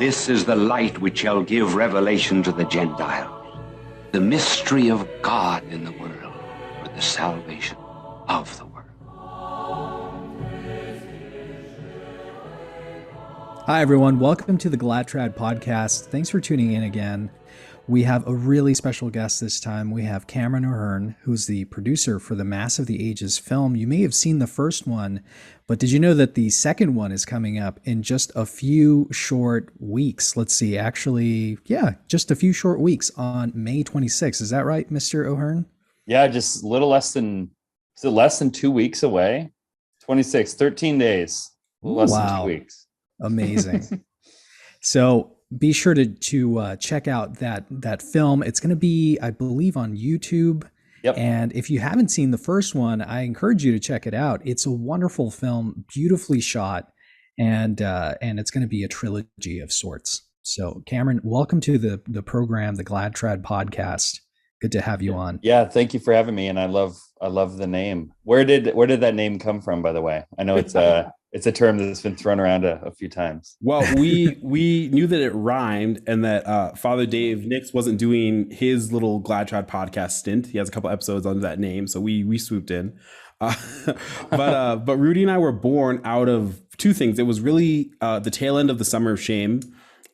This is the light which shall give revelation to the Gentiles, the mystery of God in the world, for the salvation of the world. Hi, everyone. Welcome to the Trad podcast. Thanks for tuning in again. We have a really special guest this time. We have Cameron O'Hearn, who's the producer for the Mass of the Ages film. You may have seen the first one, but did you know that the second one is coming up in just a few short weeks? Let's see, just a few short weeks on May 26th. Is that right, Mr. O'Hearn? Yeah, just a little less than 2 weeks away. 26, 13 days, less than 2 weeks. Amazing. So be sure to check out that film. It's going to be, I believe, on YouTube. Yep. And if you haven't seen the first one, I encourage you to check it out. It's a wonderful film, beautifully shot, and it's going to be a trilogy of sorts. So, Cameron, welcome to the program, the Trad podcast. Good to have you on. Yeah, thank you for having me. And I love the name. Where did that name come from, by the way? I know it's a term that's been thrown around a few times. Well, we knew that it rhymed, and that Father Dave Nix wasn't doing his little Trad podcast stint. He has a couple episodes under that name, so we swooped in. But Rudy and I were born out of two things. It was really the tail end of the Summer of Shame.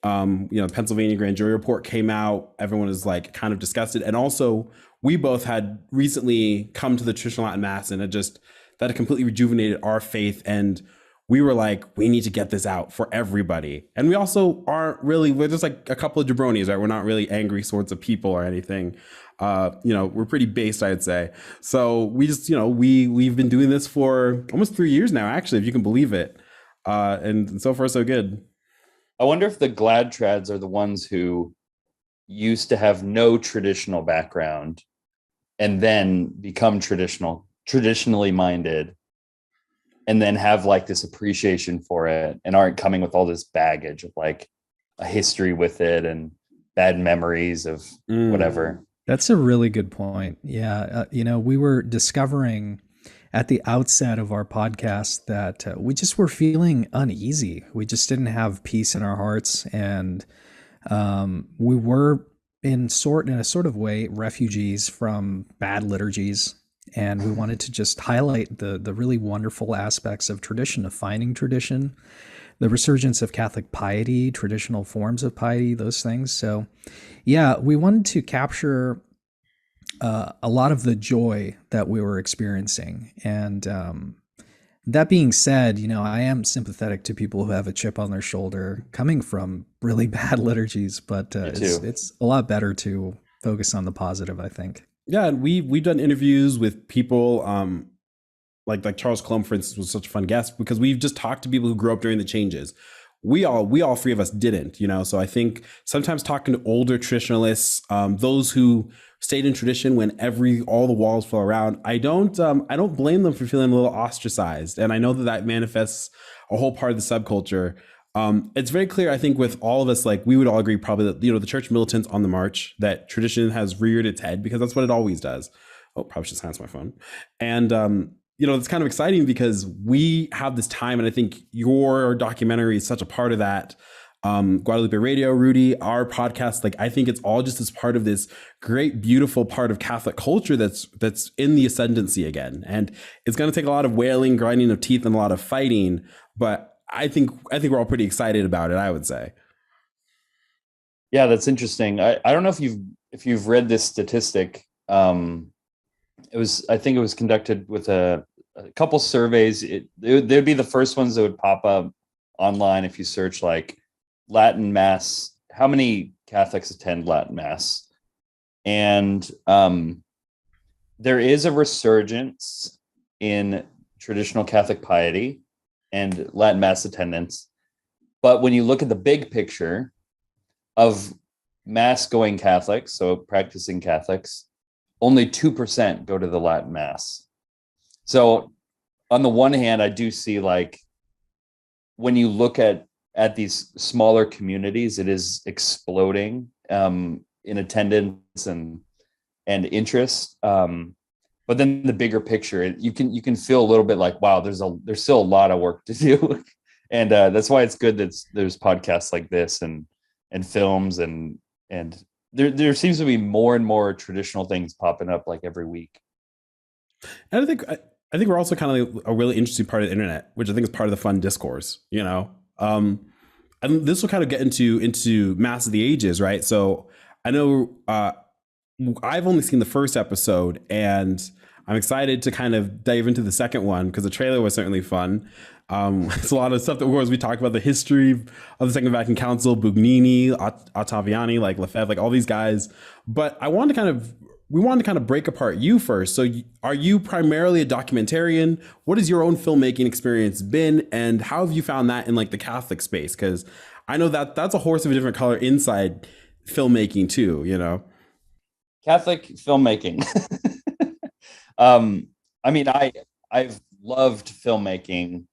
The Pennsylvania grand jury report came out. Everyone was like kind of disgusted, and also we both had recently come to the traditional Latin Mass, and that had completely rejuvenated our faith. And we were like, we need to get this out for everybody. And we also we're just like a couple of jabronis, right? We're not really angry sorts of people or anything. We're pretty based, I'd say. So we just, we've been doing this for almost 3 years now, actually, if you can believe it. And so far, so good. I wonder if the Glad Trads are the ones who used to have no traditional background and then become traditionally minded, and then have like this appreciation for it and aren't coming with all this baggage of like a history with it and bad memories of whatever. That's a really good point. Yeah. We were discovering at the outset of our podcast that we just were feeling uneasy. We just didn't have peace in our hearts. And we were in a sort of way, refugees from bad liturgies. And we wanted to just highlight the really wonderful aspects of tradition, of finding tradition, the resurgence of Catholic piety, traditional forms of piety, those things. So, yeah, we wanted to capture a lot of the joy that we were experiencing. And that being said, I am sympathetic to people who have a chip on their shoulder coming from really bad liturgies, but it's a lot better to focus on the positive, I think. Yeah, and we've done interviews with people like Charles Colomb, for instance, was such a fun guest because we've just talked to people who grew up during the changes. We all three of us didn't, So I think sometimes talking to older traditionalists, those who stayed in tradition when all the walls fell around, I don't blame them for feeling a little ostracized, and I know that manifests a whole part of the subculture. It's very clear, I think, with all of us, like we would all agree probably that, the church militants on the march, that tradition has reared its head because that's what it always does. Oh, probably should silence my phone. And, it's kind of exciting because we have this time, and I think your documentary is such a part of that. Guadalupe Radio, Rudy, our podcast, I think it's all just as part of this great, beautiful part of Catholic culture that's in the ascendancy again. And it's going to take a lot of wailing, grinding of teeth, and a lot of fighting, but I think we're all pretty excited about it, I would say. Yeah, that's interesting. I don't know if you've read this statistic. I think it was conducted with a couple surveys. They'd be the first ones that would pop up online if you search like Latin Mass, how many Catholics attend Latin Mass? And there is a resurgence in traditional Catholic piety and Latin Mass attendance. But when you look at the big picture of Mass going Catholics, so practicing Catholics, only 2% go to the Latin Mass. So on the one hand, I do see when you look at these smaller communities, it is exploding in attendance and interest. But then the bigger picture, you can feel a little bit like, wow, there's still a lot of work to do. And that's why it's good that there's podcasts like this and films and there seems to be more and more traditional things popping up like every week. And I think we're also kind of a really interesting part of the internet, which I think is part of the fun discourse, you know. And this will kind of get into Mass of the Ages, right? So I know I've only seen the first episode, and I'm excited to kind of dive into the second one because the trailer was certainly fun. It's a lot of stuff that, of course, we talked about the history of the Second Vatican Council, Bugnini, Ottaviani, like Lefebvre, like all these guys. But we wanted to kind of break apart you first. So are you primarily a documentarian? What has your own filmmaking experience been? And how have you found that in like the Catholic space? Because I know that that's a horse of a different color inside filmmaking too, you know? Catholic filmmaking. I mean, I've loved filmmaking,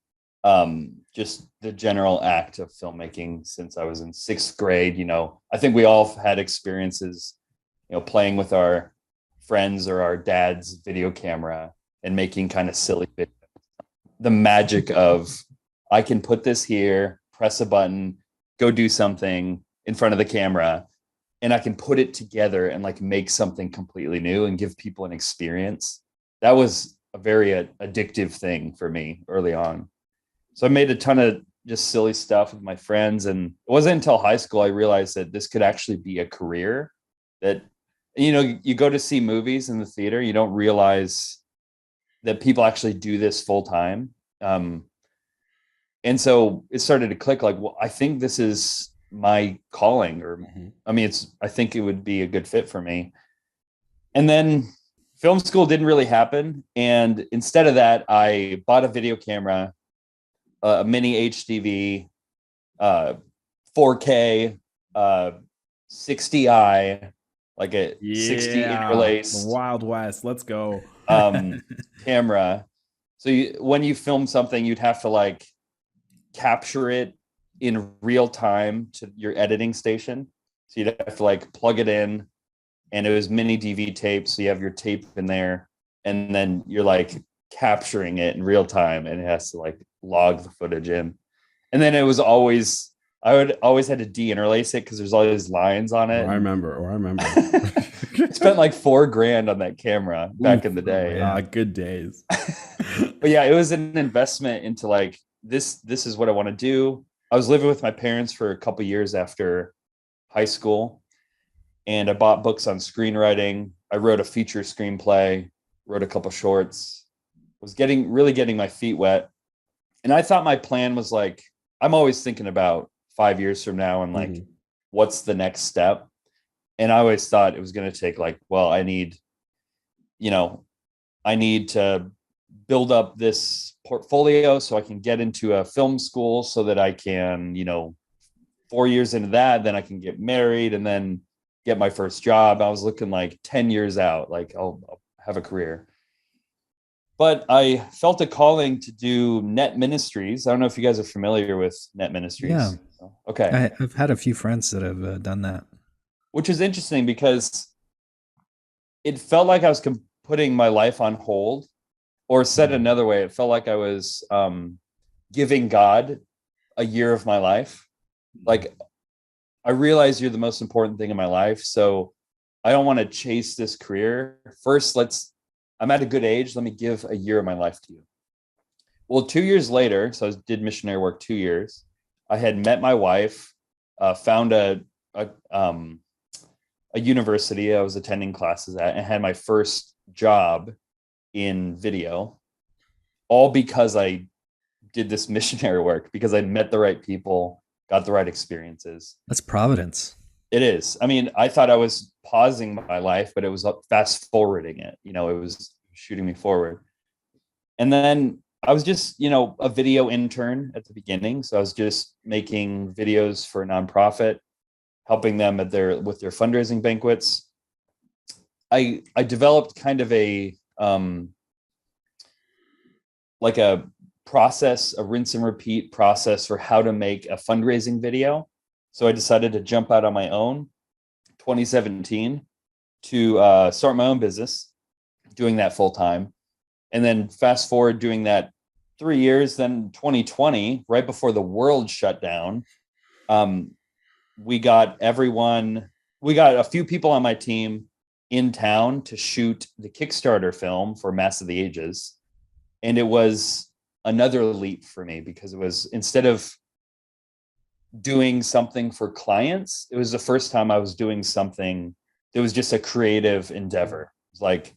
just the general act of filmmaking since I was in 6th grade. You know, I think we all had experiences, you know, playing with our friends or our dad's video camera and making kind of silly videos. The magic of I can put this here, press a button, go do something in front of the camera, and I can put it together and like make something completely new and give people an experience. That was a very addictive thing for me early on. So I made a ton of just silly stuff with my friends. And it wasn't until high school I realized that this could actually be a career. That, you know, you go to see movies in the theater, you don't realize that people actually do this full time. And so it started to click like, well, I think this is my calling, or I mean, I think it would be a good fit for me. And then film school didn't really happen. And instead of that, I bought a video camera, a mini HDV, 4K, 60i, like a 60 interlaced, the Wild West. Let's go. camera. So when you film something, you'd have to like capture it in real time to your editing station. So you'd have to like plug it in, and it was mini DV tape. So you have your tape in there, and then you're like capturing it in real time, and it has to like log the footage in. And then I would always had to de-interlace it because there's all these lines on it. I remember. Spent like $4,000 on that camera back in the day. Good days. But yeah, it was an investment into like, this is what I want to do. I was living with my parents for a couple years after high school, and I bought books on screenwriting. I wrote a feature screenplay, wrote a couple shorts, was really getting my feet wet. And I thought my plan was like, I'm always thinking about 5 years from now and like, what's the next step? And I always thought it was going to take like, well, I need to build up this portfolio so I can get into a film school so that I can, 4 years into that, then I can get married and then get my first job. I was looking like 10 years out, like I'll have a career. But I felt a calling to do net ministries. I don't know if you guys are familiar with net ministries. Yeah. Okay. I've had a few friends that have done that. Which is interesting because it felt like I was putting my life on hold, or said another way, it felt like I was giving God a year of my life. Like, I realize you're the most important thing in my life, so I don't want to chase this career. First, I'm at a good age. Let me give a year of my life to you. Well, 2 years later, so I did missionary work 2 years. I had met my wife, found a university I was attending classes at, and had my first job in video, all because I did this missionary work, because I met the right people, got the right experiences. That's providence. It is. I mean, I thought I was pausing my life, but it was fast forwarding it. It was shooting me forward. And then I was just, a video intern at the beginning. So I was just making videos for a nonprofit, helping them with their fundraising banquets. I developed kind of a like a process, a rinse and repeat process for how to make a fundraising video. So I decided to jump out on my own 2017 to start my own business, doing that full time. And then fast forward, doing that 3 years, then 2020, right before the world shut down, we got a few people on my team in town to shoot the Kickstarter film for Mass of the Ages. And it was another leap for me because it was, instead of doing something for clients, it was the first time I was doing something that was just a creative endeavor. It's like,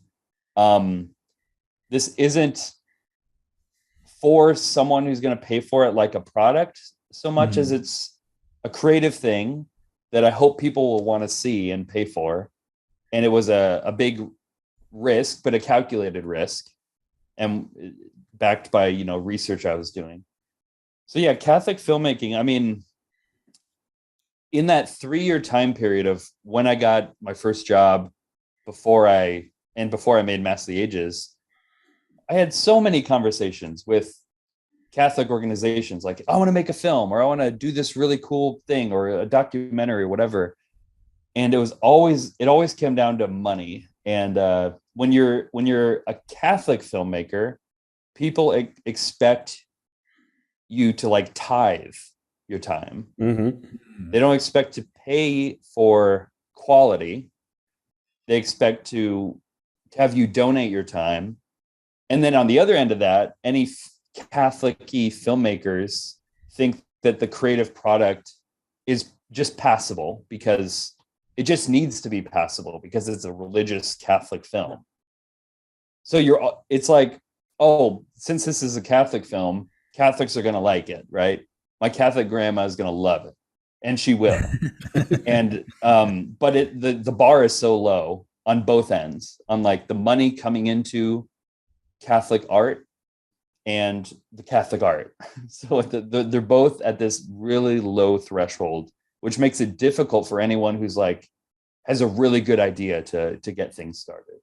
this isn't for someone who's going to pay for it like a product so much as it's a creative thing that I hope people will want to see and pay for. And it was a big risk, but a calculated risk, and backed by, research I was doing. So yeah, Catholic filmmaking, I mean, in that 3-year time period of when I got my first job before I made Mass of the Ages, I had so many conversations with Catholic organizations, like, I want to make a film, or I want to do this really cool thing, or a documentary, or whatever. And it always came down to money. And when you're a Catholic filmmaker, people expect you to like tithe your time. They don't expect to pay for quality. They expect to have you donate your time. And then on the other end of that, any Catholic-y filmmakers think that the creative product is just passable because it just needs to be passable because it's a religious Catholic film. So it's like, oh, since this is a Catholic film, Catholics are going to like it, right? My Catholic grandma is going to love it, and she will. And but the bar is so low on both ends, on like the money coming into Catholic art and the Catholic art. So they're both at this really low threshold, which makes it difficult for anyone who's like has a really good idea to get things started.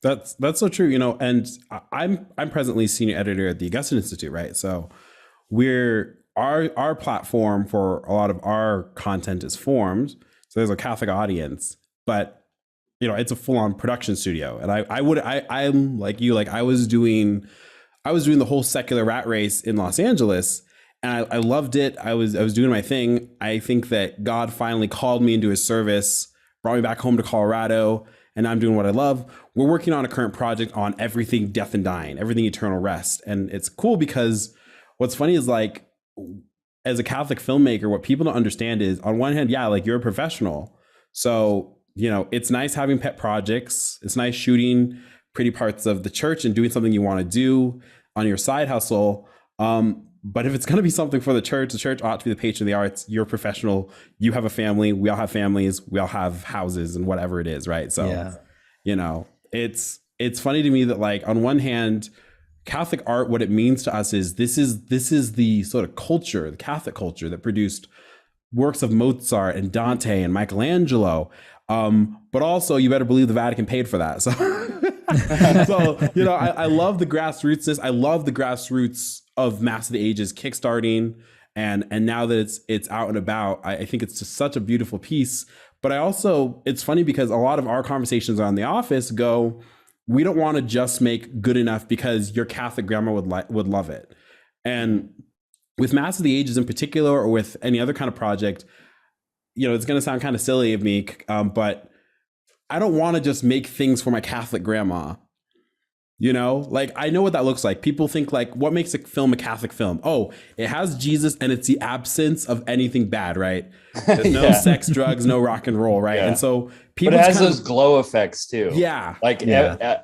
That's so true, and I'm presently senior editor at the Augustine Institute, right? So our platform for a lot of our content is formed. So there's a Catholic audience, but it's a full-on production studio. And I'm like you, like I was doing the whole secular rat race in Los Angeles, and I loved it. I was doing my thing. I think that God finally called me into his service, brought me back home to Colorado, and I'm doing what I love. We're working on a current project on everything death and dying, everything eternal rest. And it's cool because what's funny is, like, as a Catholic filmmaker, what people don't understand is, on one hand, yeah, like you're a professional. So, it's nice having pet projects. It's nice shooting pretty parts of the church and doing something you want to do on your side hustle. But if it's going to be something for the church ought to be the patron of the arts. You're a professional. You have a family. We all have families. We all have houses and whatever it is, right? So, yeah. It's funny to me that, like, on one hand, Catholic art, what it means to us is this is the sort of culture, the Catholic culture that produced works of Mozart and Dante and Michelangelo. But also, you better believe the Vatican paid for that. So, I love the grassrootsness. I love the grassroots of Mass of the Ages kickstarting, and now that it's out and about, I think it's just such a beautiful piece. But it's funny because a lot of our conversations around the office go, we don't want to just make good enough because your Catholic grandma would love it. And with Mass of the Ages in particular, or with any other kind of project, it's going to sound kind of silly of me, but I don't want to just make things for my Catholic grandma. Like, I know what that looks like. People think, like, what makes a film a Catholic film? Oh, it has Jesus and it's the absence of anything bad, right? There's no sex, drugs, no rock and roll, right? Yeah. And so people, but it has those glow effects too. Yeah. Like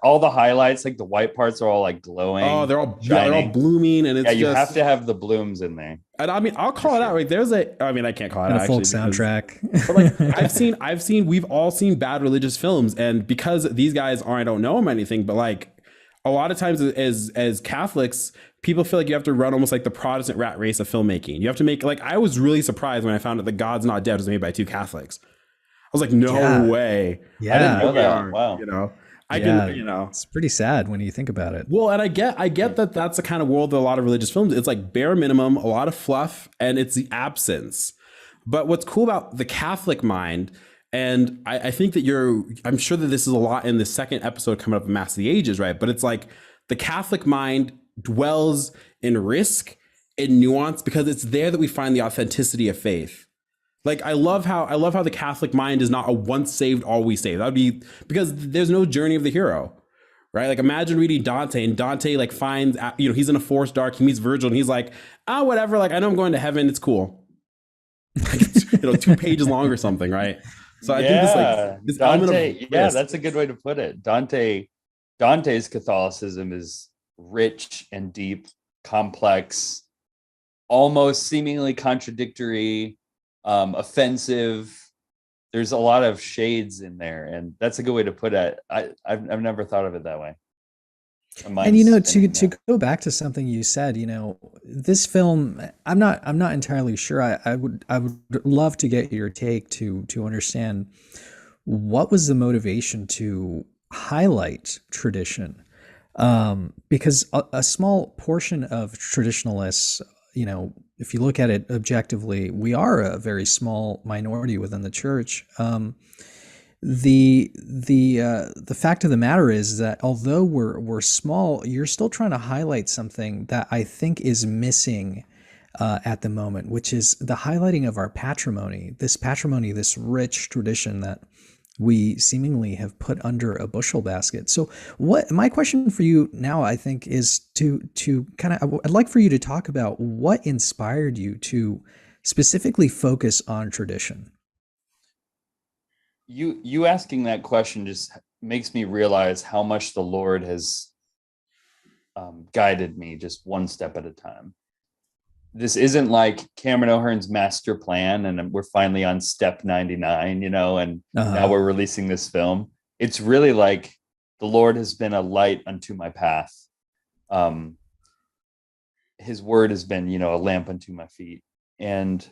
all the highlights, like the white parts are all like glowing. Oh, they're all blooming, and it's you have to have the blooms in there. And I mean, I'll call it out, right? I can't call it out. A folk soundtrack. But like, we've all seen bad religious films, and because these guys I don't know them anything, but like, a lot of times as Catholics, people feel like you have to run almost like the Protestant rat race of filmmaking. You have to make, like, I was really surprised when I found out that God's Not Dead was made by 2 Catholics. I was like, no way. Yeah. I didn't know that. Wow. It's pretty sad when you think about it. Well, and I get that that's the kind of world that a lot of religious films, it's like bare minimum, a lot of fluff, and it's the absence. But what's cool about the Catholic mind, and I think that I'm sure that this is a lot in the second episode coming up of Mass of the Ages, right? But it's like the Catholic mind dwells in risk and nuance, because it's there that we find the authenticity of faith. Like I love how the Catholic mind is not a once saved, always saved. That would be because there's no journey of the hero, right? Like imagine reading Dante, and Dante like finds, he's in a forest dark, he meets Virgil, and he's like, whatever, like I know I'm going to heaven, it's cool. Like, 2 pages long or something, right? So I think this Dante, element of risk. that's a good way to put it. Dante's Catholicism is rich and deep, complex, almost seemingly contradictory, offensive. There's a lot of shades in there, and that's a good way to put it. I've never thought of it that way. And to go back to something you said, this film, I'm not entirely sure. I would love to get your take to understand what was the motivation to highlight tradition, because a small portion of traditionalists, if you look at it objectively, we are a very small minority within the church. The fact of the matter is that although we're small, you're still trying to highlight something that I think is missing at the moment, which is the highlighting of our patrimony, this rich tradition that we seemingly have put under a bushel basket. So what my question for you now, I think, is to kind of, I'd like for you to talk about what inspired you to specifically focus on tradition. You asking that question just makes me realize how much the Lord has guided me just one step at a time. This isn't like Cameron O'Hearn's master plan and we're finally on step 99, and now we're releasing this film. It's really like the Lord has been a light unto my path. His word has been, a lamp unto my feet. And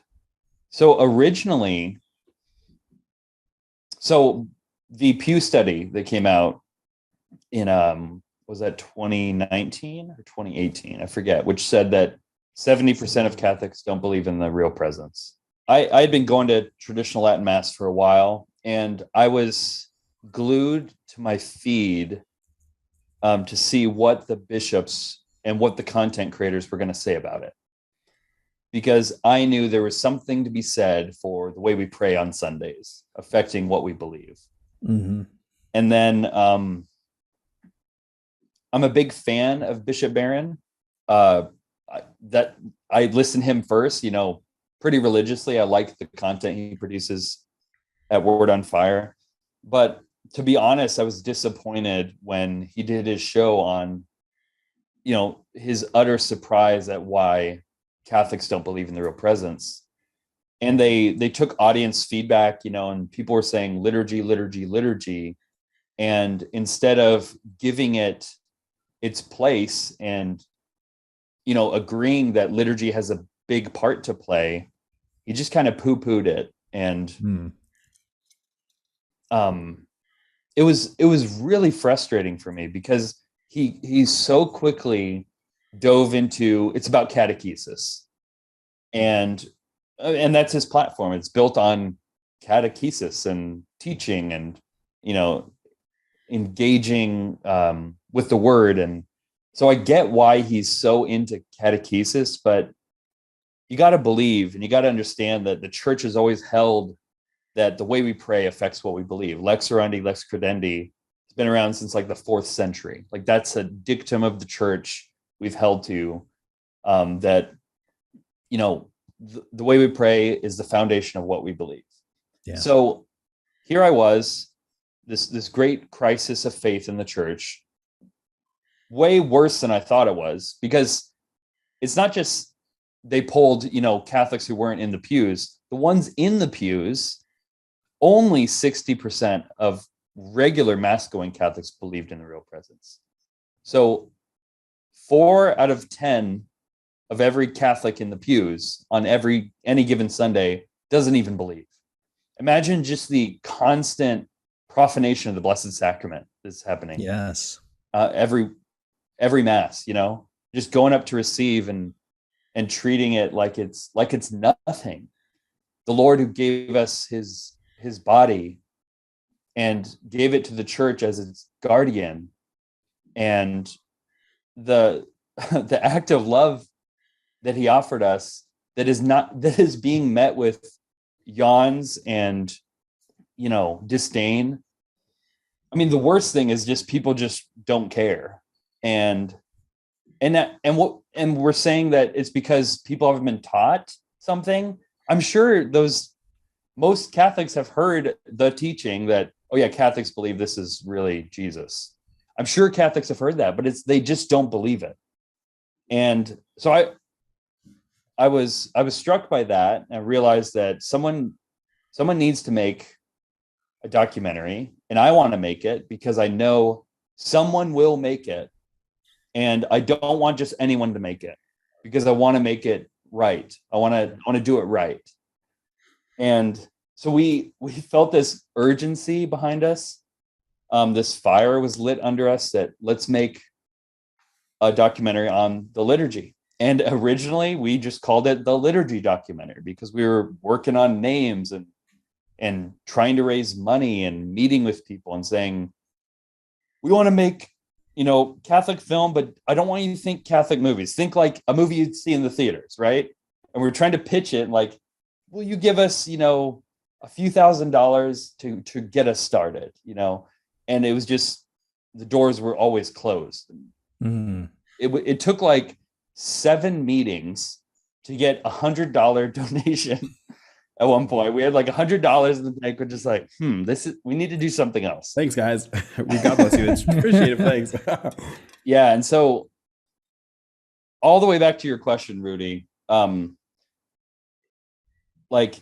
so originally, the Pew study that came out in, was that 2019 or 2018? I forget, which said that 70% of Catholics don't believe in the real presence. I had been going to traditional Latin Mass for a while, and I was glued to my feed to see what the bishops and what the content creators were going to say about it. Because I knew there was something to be said for the way we pray on Sundays, affecting what we believe. Mm-hmm. And then I'm a big fan of Bishop Barron. That I listen to him first, pretty religiously. I like the content he produces at Word on Fire. But to be honest, I was disappointed when he did his show on, his utter surprise at why Catholics don't believe in the real presence. And they took audience feedback, and people were saying liturgy, liturgy, liturgy. And instead of giving it its place and, agreeing that liturgy has a big part to play, he just kind of poo-pooed it. And it was really frustrating for me because he so quickly dove into, it's about catechesis. And that's his platform. It's built on catechesis and teaching and, engaging with the word. And so I get why he's so into catechesis, but you got to believe and you got to understand that the church has always held that the way we pray affects what we believe. Lex orandi, lex credendi. It's been around since like the 4th century. Like that's a dictum of the church we've held to, that, the way we pray is the foundation of what we believe. Yeah. So here I was, this great crisis of faith in the church, way worse than I thought it was, because it's not just they polled, Catholics who weren't in the pews. The ones in the pews, only 60% of regular mass-going Catholics believed in the real presence. So 4 out of 10 of every Catholic in the pews on any given Sunday doesn't even believe. Imagine just the constant profanation of the Blessed Sacrament that's happening. Yes. Every mass, just going up to receive and treating it like it's nothing. The Lord who gave us his body and gave it to the church as its guardian, and the the act of love that he offered us that is being met with yawns and, disdain. I mean, the worst thing is just people just don't care. And we're saying that it's because people haven't been taught something. I'm sure most Catholics have heard the teaching that, oh yeah, Catholics believe this is really Jesus. I'm sure Catholics have heard that, but they just don't believe it. And so I was struck by that and realized that someone needs to make a documentary, and I want to make it because I know someone will make it, and I don't want just anyone to make it because I want to make it right. I want to do it right. And so we felt this urgency behind us. This fire was lit under us that let's make a documentary on the liturgy. And originally we just called it the liturgy documentary because we were working on names and trying to raise money and meeting with people and saying, we want to make, Catholic film, but I don't want you to think Catholic movies. Think like a movie you'd see in the theaters, right? And we were trying to pitch it like, will you give us, a few $1,000s to get us started, And it was just, the doors were always closed. Mm. It took like 7 meetings to get $100 donation. At one point, we had like $100 in the bank. We're just like, we need to do something else. Thanks, guys. God bless you. It's appreciative. Thanks. Yeah. And so all the way back to your question, Rudy, like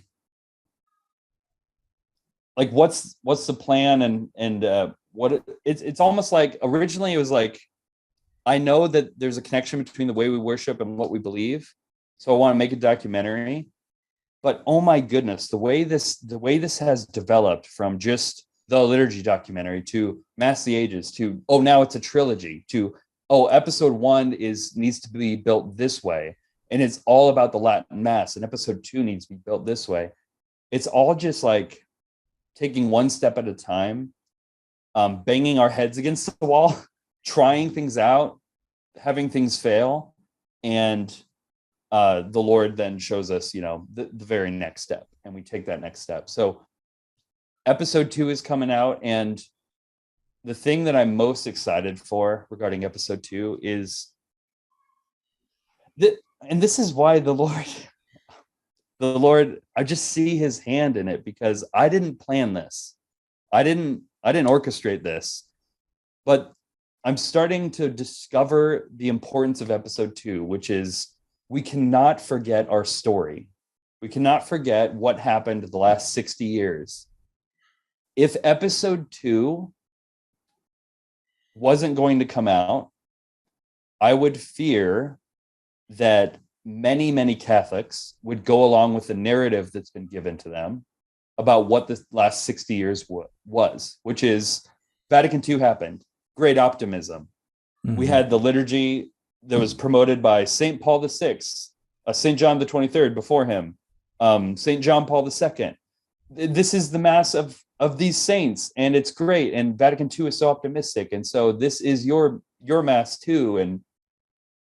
what's the plan and what it's almost like originally it was like, I know that there's a connection between the way we worship and what we believe. So I want to make a documentary. But oh my goodness, the way this has developed from just the liturgy documentary to Mass of the Ages to, oh, now it's a trilogy to, oh, episode 1 needs to be built this way. And it's all about the Latin Mass, and episode 2 needs to be built this way. It's all just like taking one step at a time, banging our heads against the wall, trying things out, having things fail, and the Lord then shows us, the very next step, and we take that next step. So episode 2 is coming out, and the thing that I'm most excited for regarding episode 2 is that, and this is why the Lord, I just see his hand in it, because I didn't plan this. I didn't orchestrate this, but I'm starting to discover the importance of episode 2, which is we cannot forget our story. We cannot forget what happened the last 60 years. If episode 2 wasn't going to come out, I would fear that many, many Catholics would go along with the narrative that's been given to them about what the last 60 years was, which is Vatican II happened, great optimism. Mm-hmm. We had the liturgy that was promoted by St. Paul VI, St. John the 23rd before him, St. John Paul II. This is the Mass of these saints, and it's great. And Vatican II is so optimistic, and so this is your Mass too.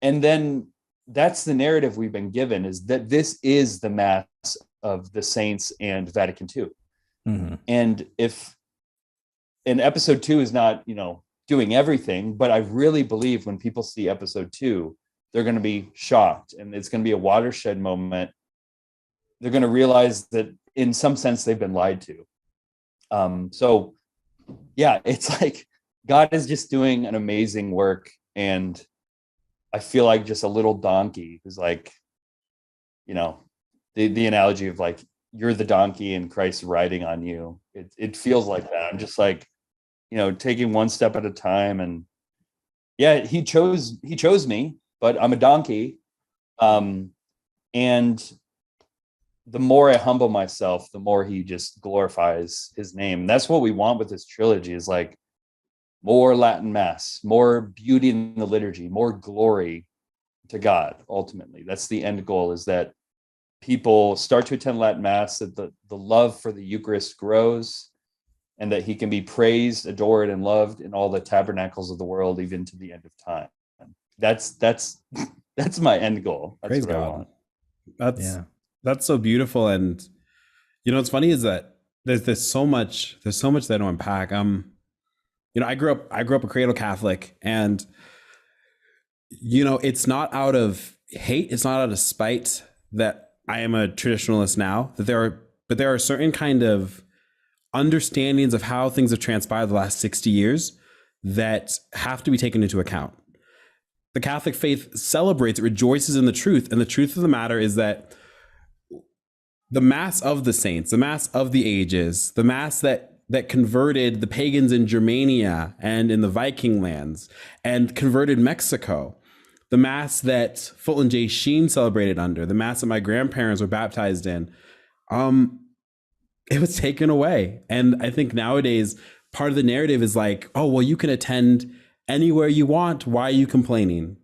And then that's the narrative we've been given, is that this is the Mass of the saints and Vatican II. Mm-hmm. And episode 2 is not, doing everything, but I really believe when people see episode 2, they're going to be shocked, and it's going to be a watershed moment. They're going to realize that in some sense they've been lied to. So yeah, it's like God is just doing an amazing work, and I feel like just a little donkey who's like, the analogy of like, you're the donkey and Christ riding on you. It feels like that. I'm just like, taking one step at a time. And yeah, he chose me, but I'm a donkey. And the more I humble myself, the more he just glorifies his name. And that's what we want with this trilogy, is like more Latin Mass, more beauty in the liturgy, more glory to God. Ultimately, that's the end goal, is that people start to attend Latin Mass, that the love for the Eucharist grows, and that he can be praised, adored, and loved in all the tabernacles of the world, even to the end of time. That's that's my end goal. That's Praise what I God. want. That's so beautiful. And what's funny is that there's so much there to unpack. I grew up a cradle Catholic, and it's not out of hate, it's not out of spite that I am a traditionalist now. But there are certain kind of understandings of how things have transpired the last 60 years that have to be taken into account. The Catholic faith celebrates, it rejoices in the truth. And the truth of the matter is that the Mass of the saints, the Mass of the ages, the Mass that converted the pagans in Germania and in the Viking lands and converted Mexico, the Mass that Fulton J. Sheen celebrated under, the Mass that my grandparents were baptized in, it was taken away. And I think nowadays, part of the narrative is like, oh, well, you can attend anywhere you want. Why are you complaining?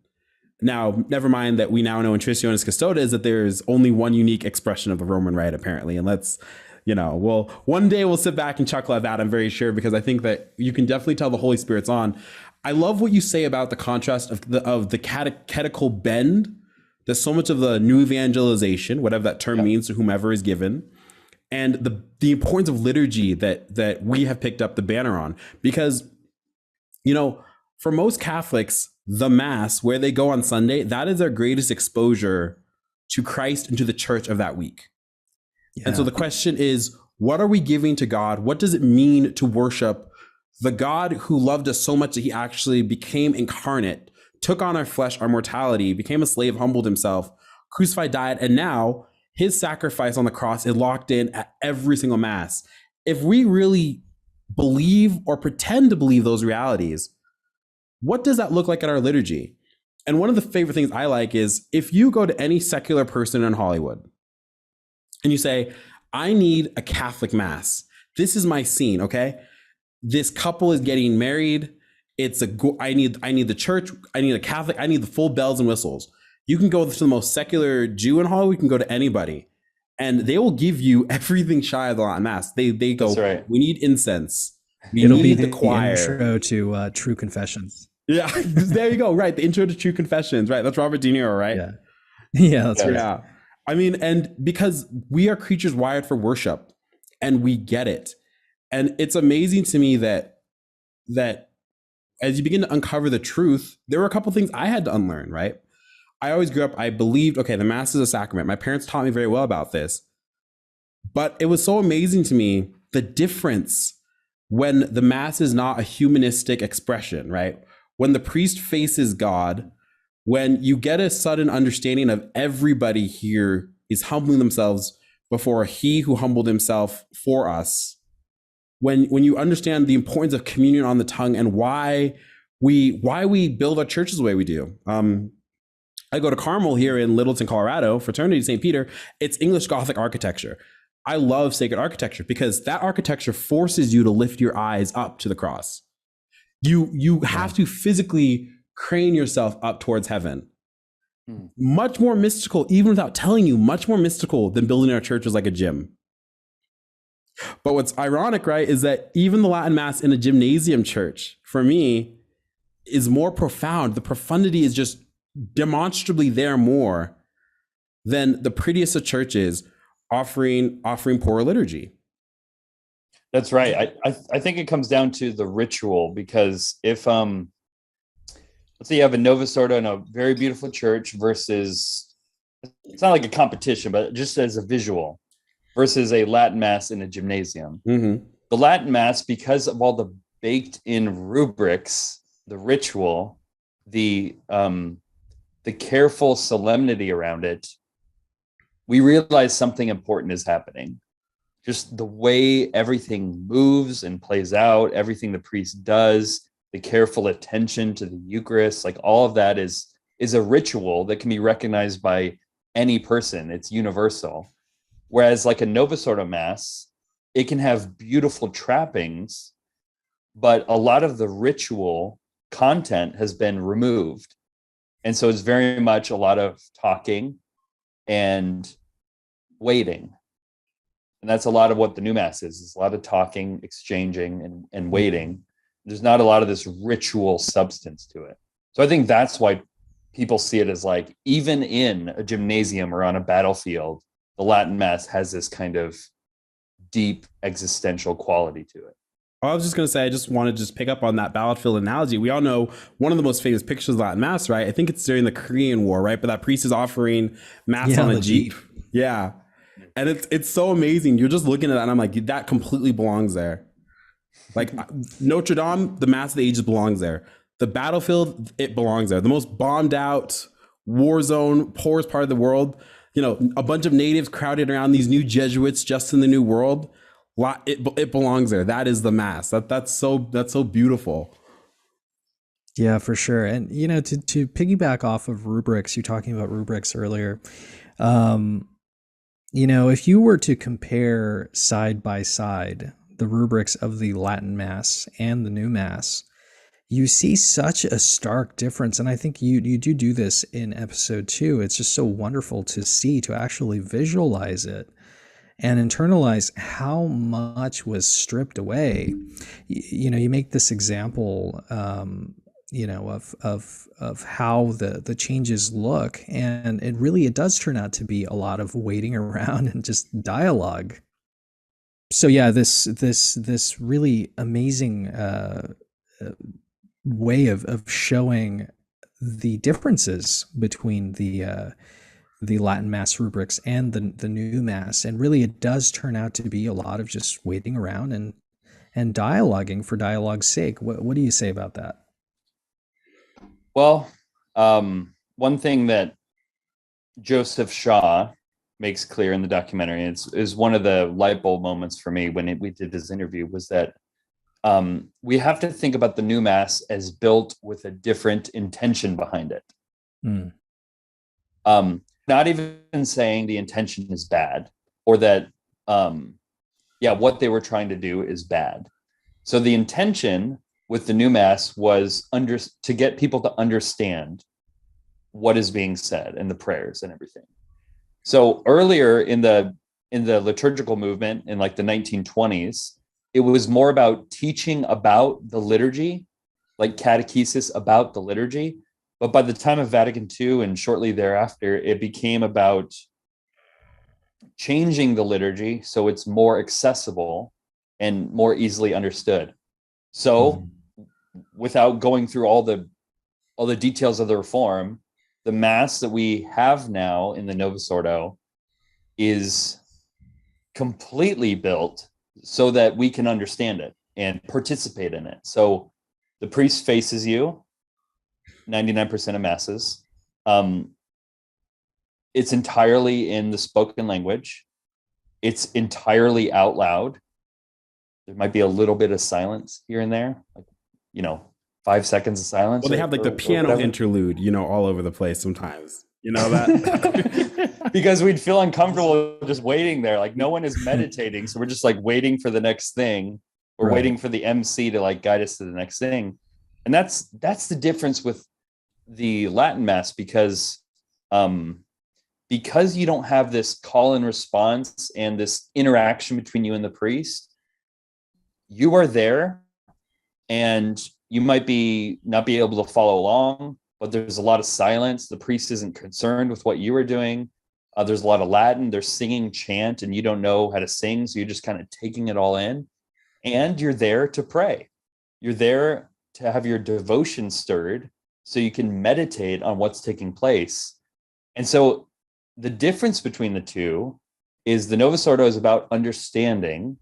Now, never mind that we now know in Traditionis Custodes that there's only one unique expression of the Roman Rite, apparently. And let's, well, one day we'll sit back and chuckle at that, I'm very sure, because I think that you can definitely tell the Holy Spirit's on. I love what you say about the contrast of the catechetical bend. There's so much of the new evangelization, whatever that term means to whomever is given, and the importance of liturgy that we have picked up the banner on. Because, for most Catholics, the Mass, where they go on Sunday, that is their greatest exposure to Christ and to the church of that week. Yeah. And so the question is, what are we giving to God? What does it mean to worship the God who loved us so much that he actually became incarnate, took on our flesh, our mortality, became a slave, humbled himself, crucified, died, and now his sacrifice on the cross is locked in at every single Mass? If we really believe or pretend to believe those realities, what does that look like in our liturgy? And one of the favorite things I like is if you go to any secular person in Hollywood and you say, I need a Catholic Mass. This is my scene, okay? This couple is getting married. I need the church. I need a Catholic. I need the full bells and whistles. You can go to the most secular Jew in Hollywood. You can go to anybody, and they will give you everything shy of the Latin Mass. They go, that's right. We need incense. It'll be the choir. Intro to True Confessions. Yeah, there you go. Right, the intro to True Confessions. Right, that's Robert De Niro. Right. Yeah, that's right. Yeah, I mean, and because we are creatures wired for worship, and we get it, and it's amazing to me that as you begin to uncover the truth, there were a couple things I had to unlearn. Right. I always grew up, I believed, okay, the Mass is a sacrament. My parents taught me very well about this. But it was so amazing to me, the difference when the Mass is not a humanistic expression, right? When the priest faces God, when you get a sudden understanding of everybody here is humbling themselves before he who humbled himself for us, when you understand the importance of communion on the tongue and why we build our churches the way we do. I go to Carmel here in Littleton, Colorado, Fraternity St. Peter. It's English Gothic architecture. I love sacred architecture because that architecture forces you to lift your eyes up to the cross. You have to physically crane yourself up towards heaven. Much more mystical, even without telling you, much more mystical than building our churches like a gym. But what's ironic, right, is that even the Latin Mass in a gymnasium church, for me, is more profound. The profundity is just demonstrably there more than the prettiest of churches offering poor liturgy. That's right. I think it comes down to the ritual, because if let's say you have a Novus Ordo in a very beautiful church versus, it's not like a competition, but just as a visual, versus a Latin Mass in a gymnasium. Mm-hmm. The Latin Mass, because of all the baked in rubrics, the ritual, the careful solemnity around it, we realize something important is happening. Just the way everything moves and plays out, everything the priest does, the careful attention to the Eucharist, like all of that is a ritual that can be recognized by any person. It's universal. Whereas like a Novus Ordo Mass, it can have beautiful trappings, but a lot of the ritual content has been removed. And so it's very much a lot of talking and waiting. And that's a lot of what the new Mass is. It's a lot of talking, exchanging, and waiting. There's not a lot of this ritual substance to it. So I think that's why people see it as like, even in a gymnasium or on a battlefield, the Latin Mass has this kind of deep existential quality to it. I was just going to say, I just want to just pick up on that battlefield analogy. We all know one of the most famous pictures of Latin Mass, right? I think it's during the Korean War, right? But that priest is offering Mass on a Jeep. Yeah. And it's so amazing. You're just looking at that and I'm like, that completely belongs there. Like Notre Dame, the Mass of the Ages belongs there. The battlefield, it belongs there. The most bombed out war zone, poorest part of the world, a bunch of natives crowded around these new Jesuits just in the New World. It belongs there. That is the Mass. That's so beautiful. Yeah, for sure. And to piggyback off of rubrics, you're talking about rubrics earlier. If you were to compare side by side the rubrics of the Latin Mass and the New Mass, you see such a stark difference. And I think you do this in episode 2. It's just so wonderful to see, to actually visualize it and internalize how much was stripped away. You make this example, of how the changes look, and it does turn out to be a lot of waiting around and just dialogue. So yeah, this really amazing way of showing the differences between the Latin Mass rubrics and the New Mass, and really it does turn out to be a lot of just waiting around and dialoguing for dialogue's sake. What do you say about that? Well, one thing that Joseph Shaw makes clear in the documentary is one of the light bulb moments for me when we did this interview, was that we have to think about the New Mass as built with a different intention behind it. Not even saying the intention is bad, or that what they were trying to do is bad. So the intention with the New Mass was to get people to understand what is being said and the prayers and everything. So earlier in the liturgical movement in like the 1920s, it was more about teaching about the liturgy, like catechesis about the liturgy. But by the time of Vatican II and shortly thereafter, it became about changing the liturgy so it's more accessible and more easily understood. So without going through all the details of the reform, the Mass that we have now in the Novus Ordo is completely built so that we can understand it and participate in it. So the priest faces you 99% of masses. It's entirely in the spoken language. It's entirely out loud. There might be a little bit of silence here and there, like 5 seconds of silence. Well, they have like the piano interlude, all over the place sometimes. That because we'd feel uncomfortable just waiting there. Like no one is meditating. So we're just like waiting for the next thing. We're waiting for the MC to like guide us to the next thing. And that's the difference with the Latin Mass, because you don't have this call and response and this interaction between you and the priest. You are there and you might not be able to follow along, but there's a lot of silence. The priest isn't concerned with what you are doing. There's a lot of Latin. They're singing chant and you don't know how to sing. So you're just kind of taking it all in, and you're there to pray. You're there to have your devotion stirred so you can meditate on what's taking place. And so the difference between the two is the Novus Ordo is about understanding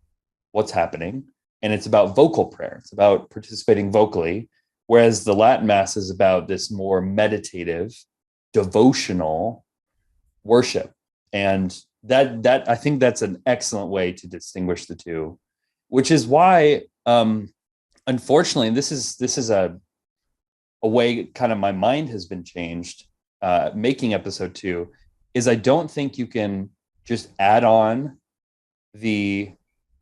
what's happening, and it's about vocal prayer. It's about participating vocally, whereas the Latin Mass is about this more meditative, devotional worship. And that I think that's an excellent way to distinguish the two, which is why, unfortunately, this is a way kind of my mind has been changed making episode 2, is I don't think you can just add on the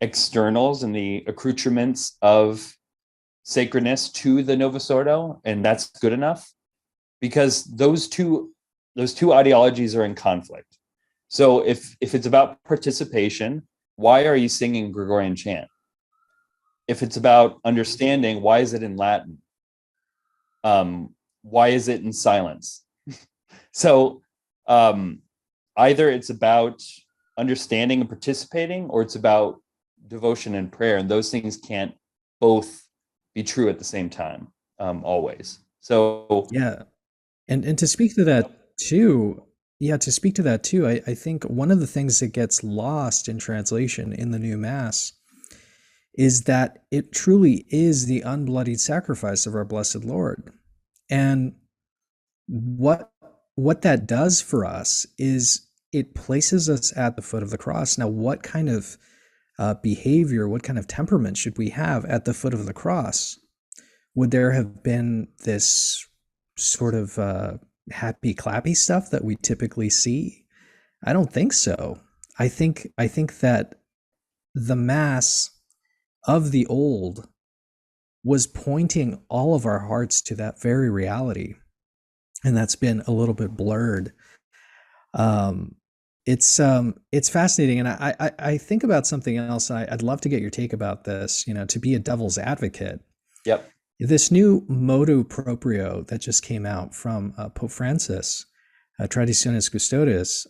externals and the accoutrements of sacredness to the Novus Ordo, and that's good enough, because those two ideologies are in conflict. So if it's about participation, why are you singing Gregorian chant? If it's about understanding, why is it in Latin? Why is it in silence? So either it's about understanding and participating, or it's about devotion and prayer, and those things can't both be true at the same time, always. So Yeah. And to speak to that too, I think one of the things that gets lost in translation in the new Mass is that it truly is the unbloodied sacrifice of our blessed Lord. And what what that does for us is it places us at the foot of the cross. Now, what kind of behavior, what kind of temperament should we have at the foot of the cross? Would there have been this sort of happy clappy stuff that we typically see? I don't think so. I think that the Mass of the old was pointing all of our hearts to that very reality, and that's been a little bit blurred. Um, it's fascinating, and I think about something else. I'd love to get your take about this. To be a devil's advocate. yep. This new motu proprio that just came out from Pope Francis, Traditionis Custodes,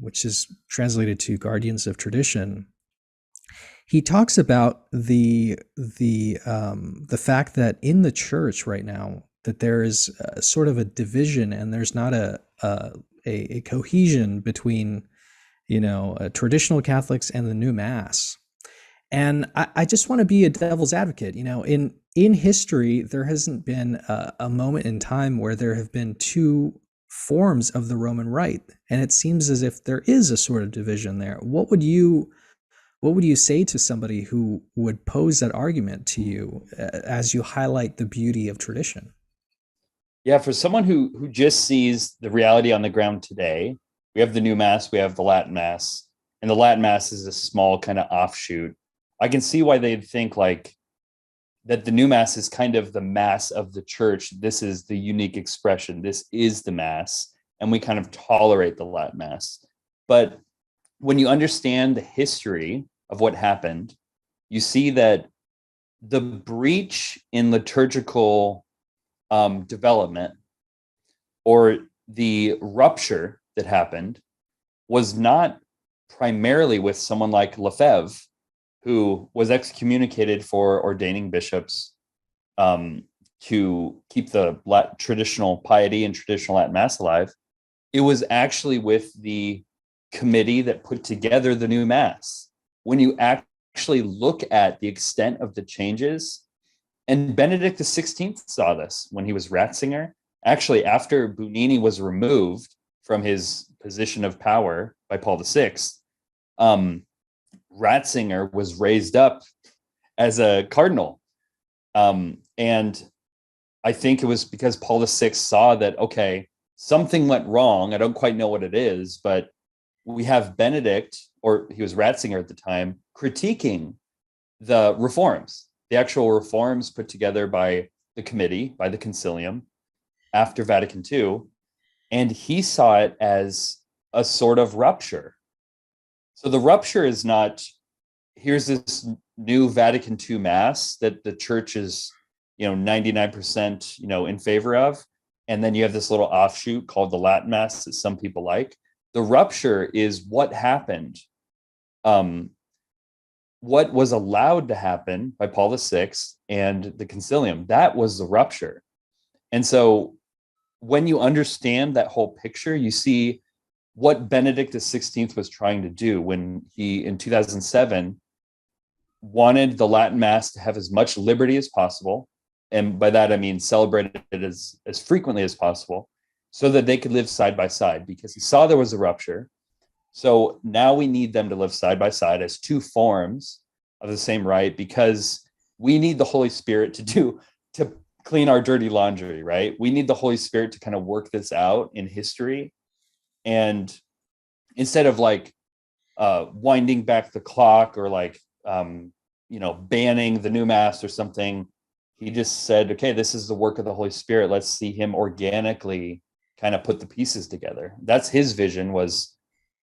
which is translated to Guardians of Tradition. He talks about the fact that in the church right now that there is sort of a division, and there's not a cohesion between traditional Catholics and the new Mass. And I just want to be a devil's advocate. In history, there hasn't been a moment in time where there have been two forms of the Roman Rite, and it seems as if there is a sort of division there. What would you say to somebody who would pose that argument to you as you highlight the beauty of tradition? Yeah, for someone who just sees the reality on the ground today, we have the new Mass, we have the Latin Mass, and the Latin Mass is a small kind of offshoot. I can see why they'd think like that the new Mass is kind of the Mass of the church. This is the unique expression. This is the Mass, and we kind of tolerate the Latin Mass. But when you understand the history of what happened, you see that the breach in liturgical development, or the rupture that happened, was not primarily with someone like Lefebvre, who was excommunicated for ordaining bishops to keep the traditional piety and traditional Latin Mass alive. It was actually with the committee that put together the new Mass. When you actually look at the extent of the changes, and Benedict XVI saw this when he was Ratzinger. Actually, after Bugnini was removed from his position of power by Paul VI, Ratzinger was raised up as a cardinal. And I think it was because Paul VI saw that, okay, something went wrong. I don't quite know what it is, but we have Benedict, or he was Ratzinger at the time, critiquing the reforms, the actual reforms put together by the committee, by the concilium after Vatican II. And he saw it as a sort of rupture. So the rupture is not, here's this new Vatican II Mass that the church is, 99%, in favor of. And then you have this little offshoot called the Latin Mass that some people like. The rupture is what happened, what was allowed to happen by Paul VI and the concilium. That was the rupture. And so when you understand that whole picture, you see what Benedict XVI was trying to do when he, in 2007, wanted the Latin Mass to have as much liberty as possible. And by that, I mean celebrate it as frequently as possible, so that they could live side by side, because he saw there was a rupture. So now we need them to live side by side as two forms of the same rite, because we need the Holy Spirit to clean our dirty laundry, right? We need the Holy Spirit to kind of work this out in history. And instead of winding back the clock, or banning the new Mass or something, he just said, okay, this is the work of the Holy Spirit. Let's see him organically kind of put the pieces together. That's his vision, was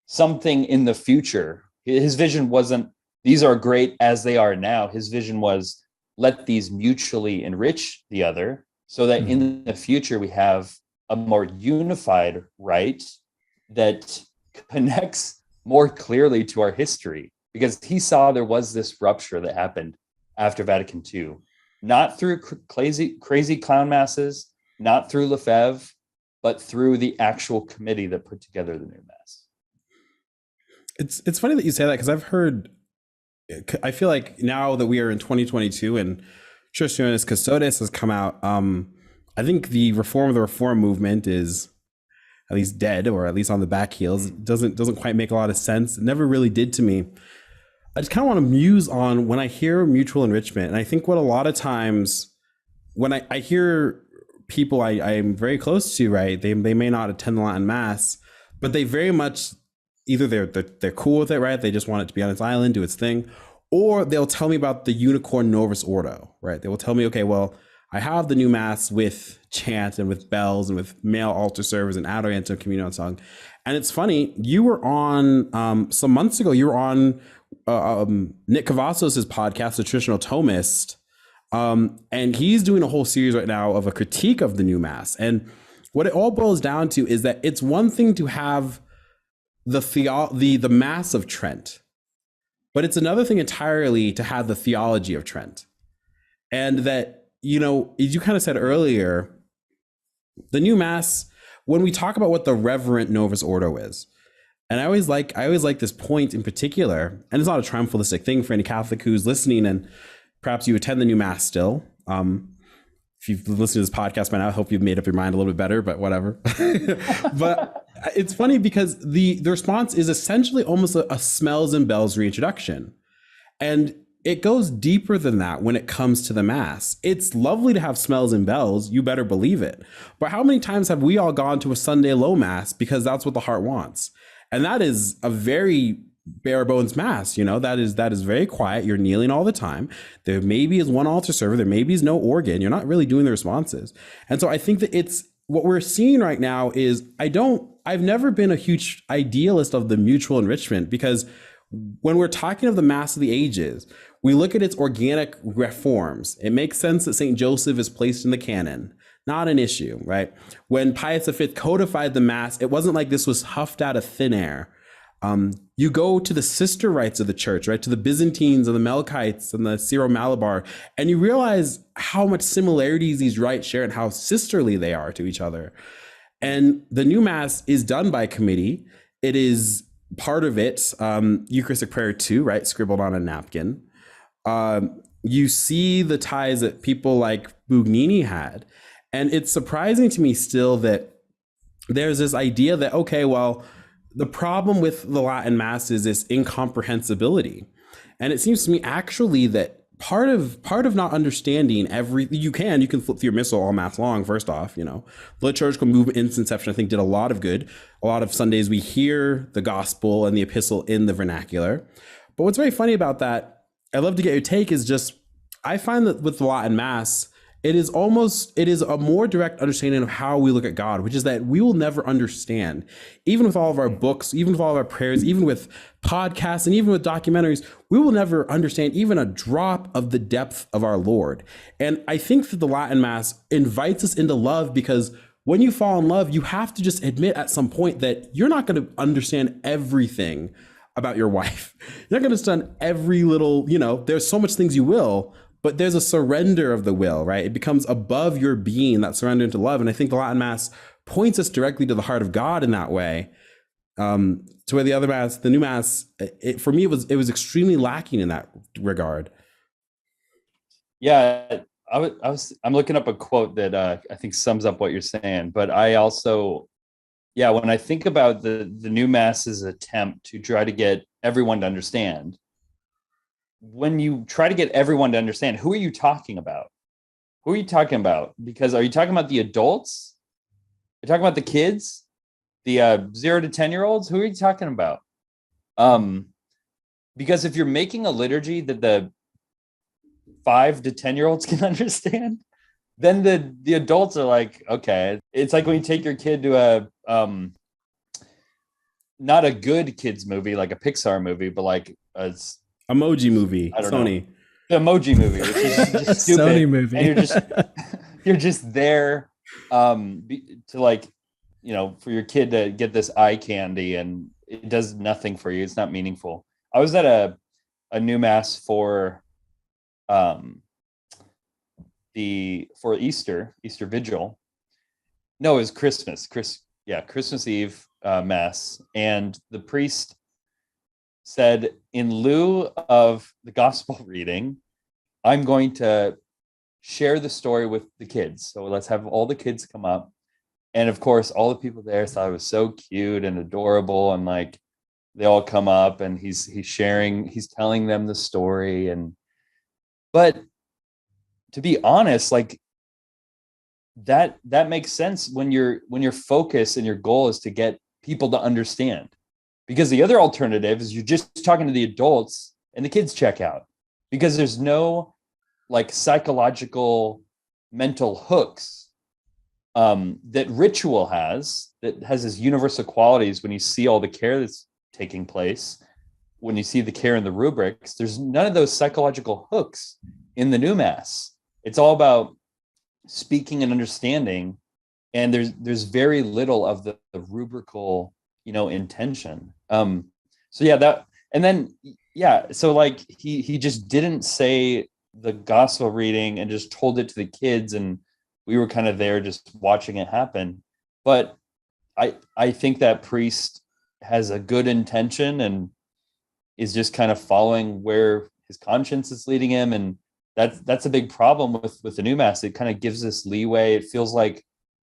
something in the future. His vision wasn't, these are great as they are now. His vision was, let these mutually enrich the other, so that in the future we have a more unified rite that connects more clearly to our history, because he saw there was this rupture that happened after Vatican II, not through crazy clown masses, not through Lefebvre, but through the actual committee that put together the new mass. It's funny that you say that, because I feel like now that we are in 2022 and Traditionis Custodes has come out, I think the reform of the reform movement is at least dead, or at least on the back heels. It doesn't quite make a lot of sense. It never really did to me. I just kind of want to muse on when I hear mutual enrichment. And I think what a lot of times when I hear people I'm very close to, right, they may not attend the Latin Mass, but they very much, either they're cool with it, right? They just want it to be on its island, do its thing, or they'll tell me about the Unicorn Novus Ordo, right? They will tell me, okay, well, I have the new Mass with chant and with bells and with male altar servers and adorantem communion song. And it's funny, you were on, some months ago, you were on Nick Cavazos' podcast, The Traditional Thomist, and he's doing a whole series right now of a critique of the new Mass. And what it all boils down to is that it's one thing to have the Mass of Trent, but it's another thing entirely to have the theology of Trent. And that, you know, as you kind of said earlier, the new Mass, when we talk about what the reverent Novus Ordo is, and I always like this point in particular, and it's not a triumphalistic thing for any Catholic who's listening, and perhaps you attend the new Mass still. If you've listened to this podcast by now, I hope you've made up your mind a little bit better, but whatever. But it's funny because the response is essentially almost a smells and bells reintroduction. And it goes deeper than that when it comes to the Mass. It's lovely to have smells and bells, you better believe it. But how many times have we all gone to a Sunday low Mass because that's what the heart wants? And that is a very bare bones Mass, you know, that is very quiet. You're kneeling all the time. There maybe is one altar server, there maybe is no organ. You're not really doing the responses. And so I think that it's what we're seeing right now is I've never been a huge idealist of the mutual enrichment, because when we're talking of the Mass of the Ages, we look at its organic reforms. It makes sense that St. Joseph is placed in the canon. Not an issue, right? When Pius V codified the Mass, it wasn't like this was huffed out of thin air. You go to the sister rites of the church, right? To the Byzantines and the Melkites and the Syro-Malabar, and you realize how much similarities these rites share and how sisterly they are to each other. And the new Mass is done by committee. It is part of it, Eucharistic prayer too, right? Scribbled on a napkin. You see the ties that people like Bugnini had. And it's surprising to me still that there's this idea that, okay, well, the problem with the Latin Mass is this incomprehensibility. And it seems to me actually that part of not understanding you can flip through your missal all Mass long, first off, you know. The liturgical movement in its inception, I think, did a lot of good. A lot of Sundays we hear the gospel and the epistle in the vernacular. But what's very funny about that, I'd love to get your take, is just, I find that with the Latin Mass, it is a more direct understanding of how we look at God, which is that we will never understand, even with all of our books, even with all of our prayers, even with podcasts, and even with documentaries, we will never understand even a drop of the depth of our Lord. And I think that the Latin Mass invites us into love, because when you fall in love, you have to just admit at some point that you're not going to understand everything about your wife. You're not going to understand every little, you know, there's so much things you will, but there's a surrender of the will, right? It becomes above your being, that surrender into love. And I think the Latin Mass points us directly to the heart of God in that way. To where the other Mass, the new Mass, for me, it was extremely lacking in that regard. Yeah, I'm looking up a quote that I think sums up what you're saying. But I also, when I think about the new Mass's attempt to try to get everyone to understand, when you try to get everyone to understand, who are you talking about? Who are you talking about? Because are you talking about the adults? You're talking about the kids, the 0 to 10-year-olds? Who are you talking about? Because if you're making a liturgy that the 5 to 10-year-olds can understand, then the adults are like, okay. It's like when you take your kid to a not a good kids movie, like a Pixar movie, but like a Emoji movie, Sony. The Emoji movie, which is just stupid. Sony movie. And you're just there to like, for your kid to get this eye candy and it does nothing for you. It's not meaningful. I was at a new mass for Easter Vigil. No, it was Christmas. Christmas Eve mass, and the priest said, in lieu of the gospel reading, I'm going to share the story with the kids. So let's have all the kids come up. And of course, all the people there thought it was so cute and adorable. And like, they all come up and he's telling them the story. But to be honest, like that makes sense when your focus and your goal is to get people to understand. Because the other alternative is you're just talking to the adults and the kids check out, because there's no like psychological mental hooks that ritual has, that has its universal qualities. When you see all the care that's taking place, when you see the care in the rubrics, there's none of those psychological hooks in the new mass. It's all about speaking and understanding, and there's very little of the rubrical intention. So like he just didn't say the gospel reading and just told it to the kids, and we were kind of there just watching it happen. But I think that priest has a good intention and is just kind of following where his conscience is leading him, and that's a big problem with the new mass. It kind of gives this leeway. It feels like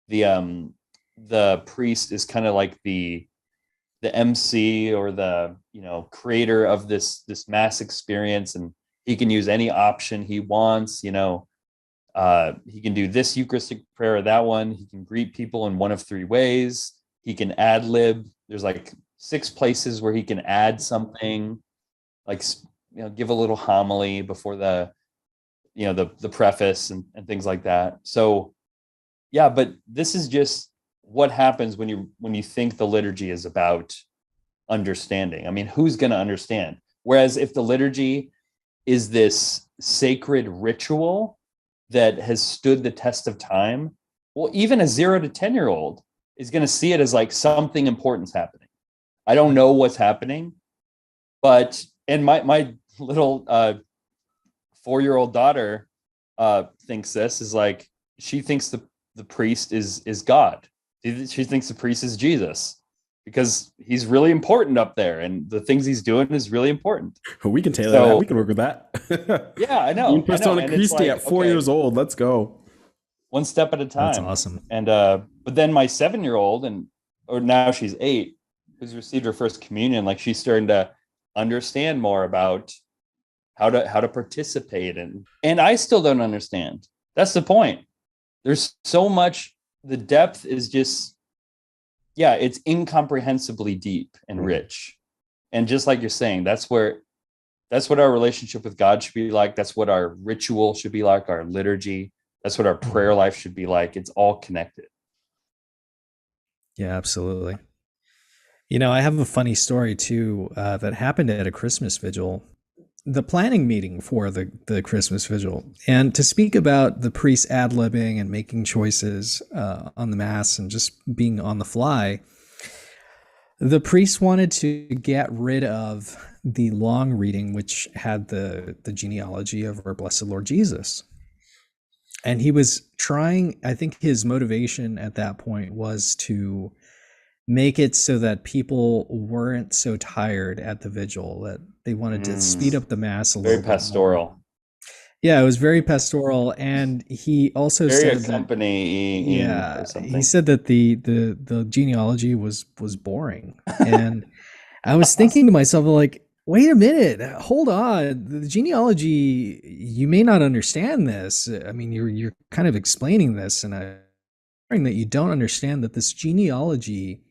the priest is kind of like the MC or the creator of this mass experience, and he can use any option he wants. He can do this Eucharistic prayer or that one. He can greet people in one of three ways. He can ad lib. There's like 6 places where he can add something, like give a little homily before the preface and things like that. So yeah, but this is just what happens when you think the liturgy is about understanding. I mean, who's going to understand? Whereas if the liturgy is this sacred ritual that has stood the test of time, well, even a 0 to 10-year-old is going to see it as like something important's happening. I don't know what's happening, and my little 4-year-old daughter thinks this is like, she thinks the priest is God. She thinks the priest is Jesus, because he's really important up there, and the things he's doing is really important. We can tailor that. We can work with that. Yeah, I know. Persona Christi at 4 years old. Let's go. One step at a time. That's awesome. And but then my 7-year-old, or now she's 8, who's received her first communion, like she's starting to understand more about how to participate, and I still don't understand. That's the point. There's so much. The depth is just, it's incomprehensibly deep and rich. And just like you're saying, that's what our relationship with God should be like. That's what our ritual should be like, our liturgy. That's what our prayer life should be like. It's all connected. Yeah, absolutely. I have a funny story too that happened at a Christmas vigil, the planning meeting for the Christmas vigil, and to speak about the priest ad-libbing and making choices on the mass and just being on the fly. The priest wanted to get rid of the long reading, which had the genealogy of our blessed Lord Jesus. And he was trying, I think his motivation at that point was to make it so that people weren't so tired at the vigil, that they wanted to speed up the mass a little bit. Very pastoral. Yeah, it was very pastoral, and he also said he said that the genealogy was boring, and I was thinking to myself, like, wait a minute, hold on, the genealogy, you may not understand this. I mean, you're kind of explaining this, and I'm hearing that you don't understand that this genealogy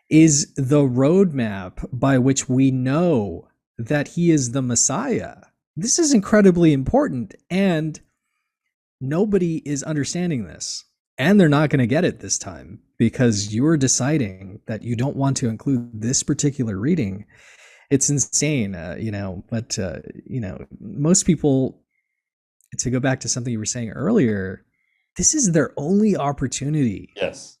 is the roadmap by which we know that he is the Messiah. This is incredibly important, and nobody is understanding this, and they're not going to get it this time because you're deciding that you don't want to include this particular reading. It's insane, but most people, to go back to something you were saying earlier, this is their only opportunity Yes.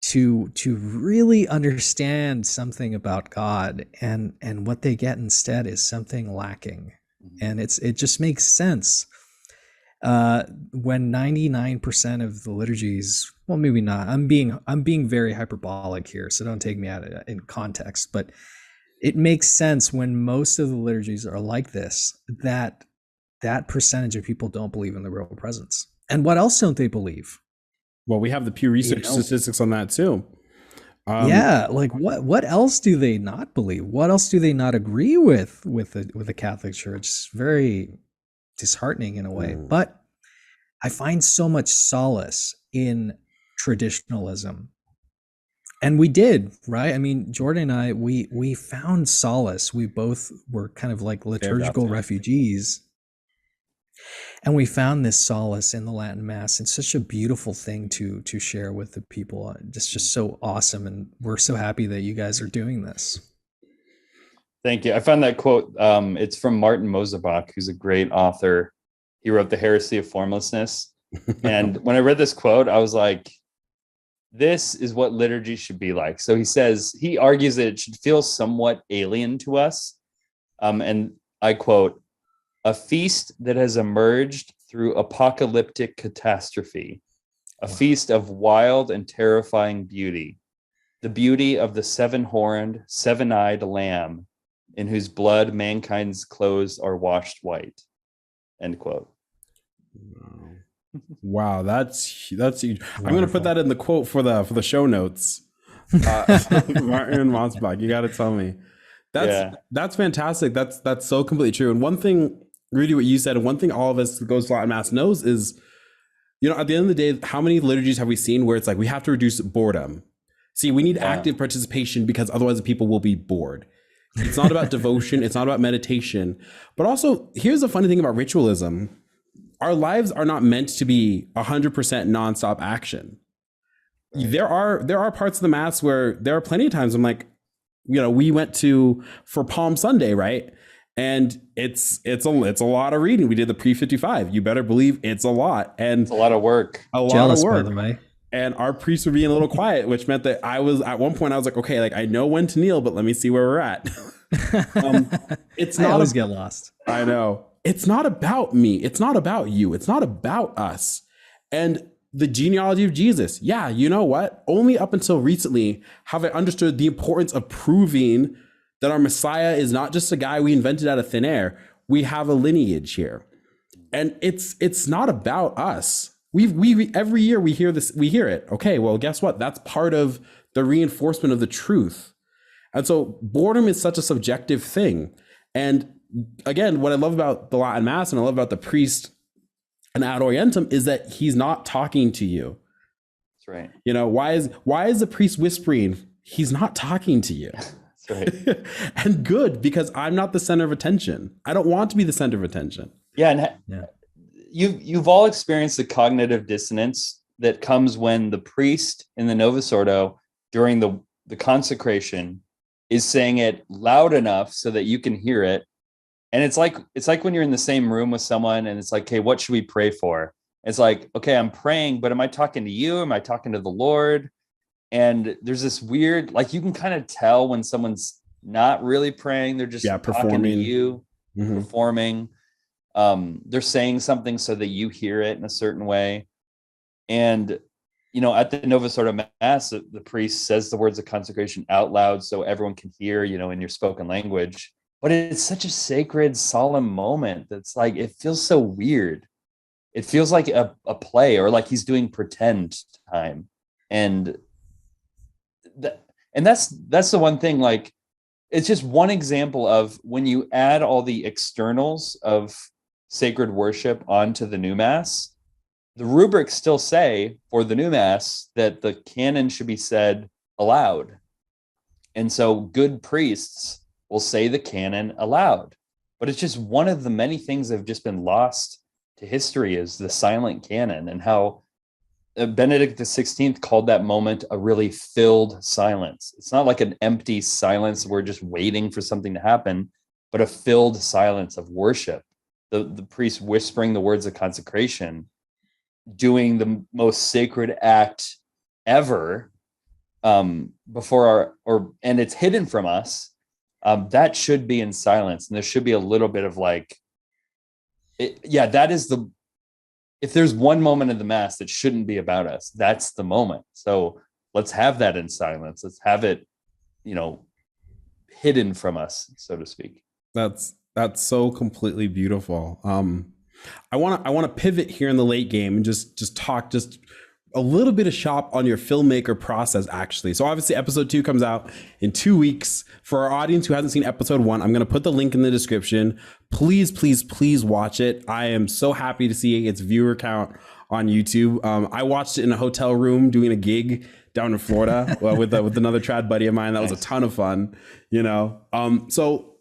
to really understand something about God, and what they get instead is something lacking. And it just makes sense when 99% of the liturgies, well, maybe not, I'm being very hyperbolic here, so don't take me out of in context, but it makes sense when most of the liturgies are like this, that percentage of people don't believe in the real presence. And what else don't they believe? Well, we have the Pew Research statistics on that too. Yeah, like what else do they not believe? What else do they not agree with the Catholic Church? It's very disheartening in a way. But I find so much solace in traditionalism. And we did, right? I mean, Jordan and I, we found solace. We both were kind of like liturgical refugees. And we found this solace in the Latin Mass. It's such a beautiful thing to share with the people. It's just so awesome. And we're so happy that you guys are doing this. Thank you. I found that quote. It's from Martin Moserbach, who's a great author. He wrote The Heresy of Formlessness. And when I read this quote, I was like, this is what liturgy should be like. So he argues that it should feel somewhat alien to us. And I quote, "A feast that has emerged through apocalyptic catastrophe, a feast of wild and terrifying beauty, the beauty of the seven-horned, seven-eyed lamb, in whose blood mankind's clothes are washed white." End quote. Wow, that's huge. Wonderful. I'm going to put that in the quote for the show notes. Martin Moserbach, you got to tell me. That's fantastic. That's so completely true. And one thing, Rudy, what you said, and one thing all of us who goes to Latin Mass knows is, at the end of the day, how many liturgies have we seen where it's like we have to reduce boredom? See, we need active participation because otherwise the people will be bored. It's not about devotion. It's not about meditation. But also, here's the funny thing about ritualism. Our lives are not meant to be 100% nonstop action. Right. There are parts of the Mass where there are plenty of times I'm like, we went for Palm Sunday, right? And it's a lot of reading. We did the pre-55. You better believe it's a lot. And it's a lot of work. Jealous, by the way. And our priests were being a little quiet, which meant that at one point I was like, okay, like I know when to kneel, but let me see where we're at. It's not I always get lost. I know. It's not about me. It's not about you. It's not about us. And the genealogy of Jesus. Yeah, you know what? Only up until recently have I understood the importance of proving that our Messiah is not just a guy we invented out of thin air. We have a lineage here. And it's not about us. We every year we hear it. Okay, well, guess what? That's part of the reinforcement of the truth. And so boredom is such a subjective thing. And again, what I love about the Latin Mass and I love about the priest and Ad Orientem is that he's not talking to you. That's right. Why is the priest whispering? He's not talking to you. That's right. And good, because I'm not the center of attention. I don't want to be the center of attention. Yeah, and you've all experienced the cognitive dissonance that comes when the priest in the Novus Ordo during the consecration is saying it loud enough so that you can hear it. And it's like when you're in the same room with someone and it's like, hey, what should we pray for? It's like, okay, I'm praying, but am I talking to you? Am I talking to the Lord? And there's this weird, like you can kind of tell when someone's not really praying. They're just talking to you, performing. They're saying something so that you hear it in a certain way. And, at the Novus Ordo Mass, the priest says the words of consecration out loud so everyone can hear, in your spoken language. But it's such a sacred, solemn moment that's like, it feels so weird. It feels like a play or like he's doing pretend time. And that's the one thing, like, it's just one example of when you add all the externals of sacred worship onto the new Mass, the rubrics still say for the new Mass that the canon should be said aloud. And so good priests will say the canon aloud. But it's just one of the many things that have just been lost to history is the silent canon, and how Benedict XVI called that moment a really filled silence. It's not like an empty silence, we're just waiting for something to happen, but a filled silence of worship. The priest whispering the words of consecration. doing the most sacred act ever before and it's hidden from us, that should be in silence. And there should be a little bit of like, that is if there's one moment in the Mass that shouldn't be about us, that's the moment. So let's have that in silence. Let's have it, hidden from us, so to speak. That's so completely beautiful. I want to pivot here in the late game and just talk a little bit of shop on your filmmaker process, actually. So obviously episode 2 comes out in 2 weeks. For our audience who hasn't seen episode 1, I'm going to put the link in the description. Please, please, please watch it. I am so happy to see its viewer count on YouTube. I watched it in a hotel room doing a gig down in Florida with another trad buddy of mine. That was a ton of fun, So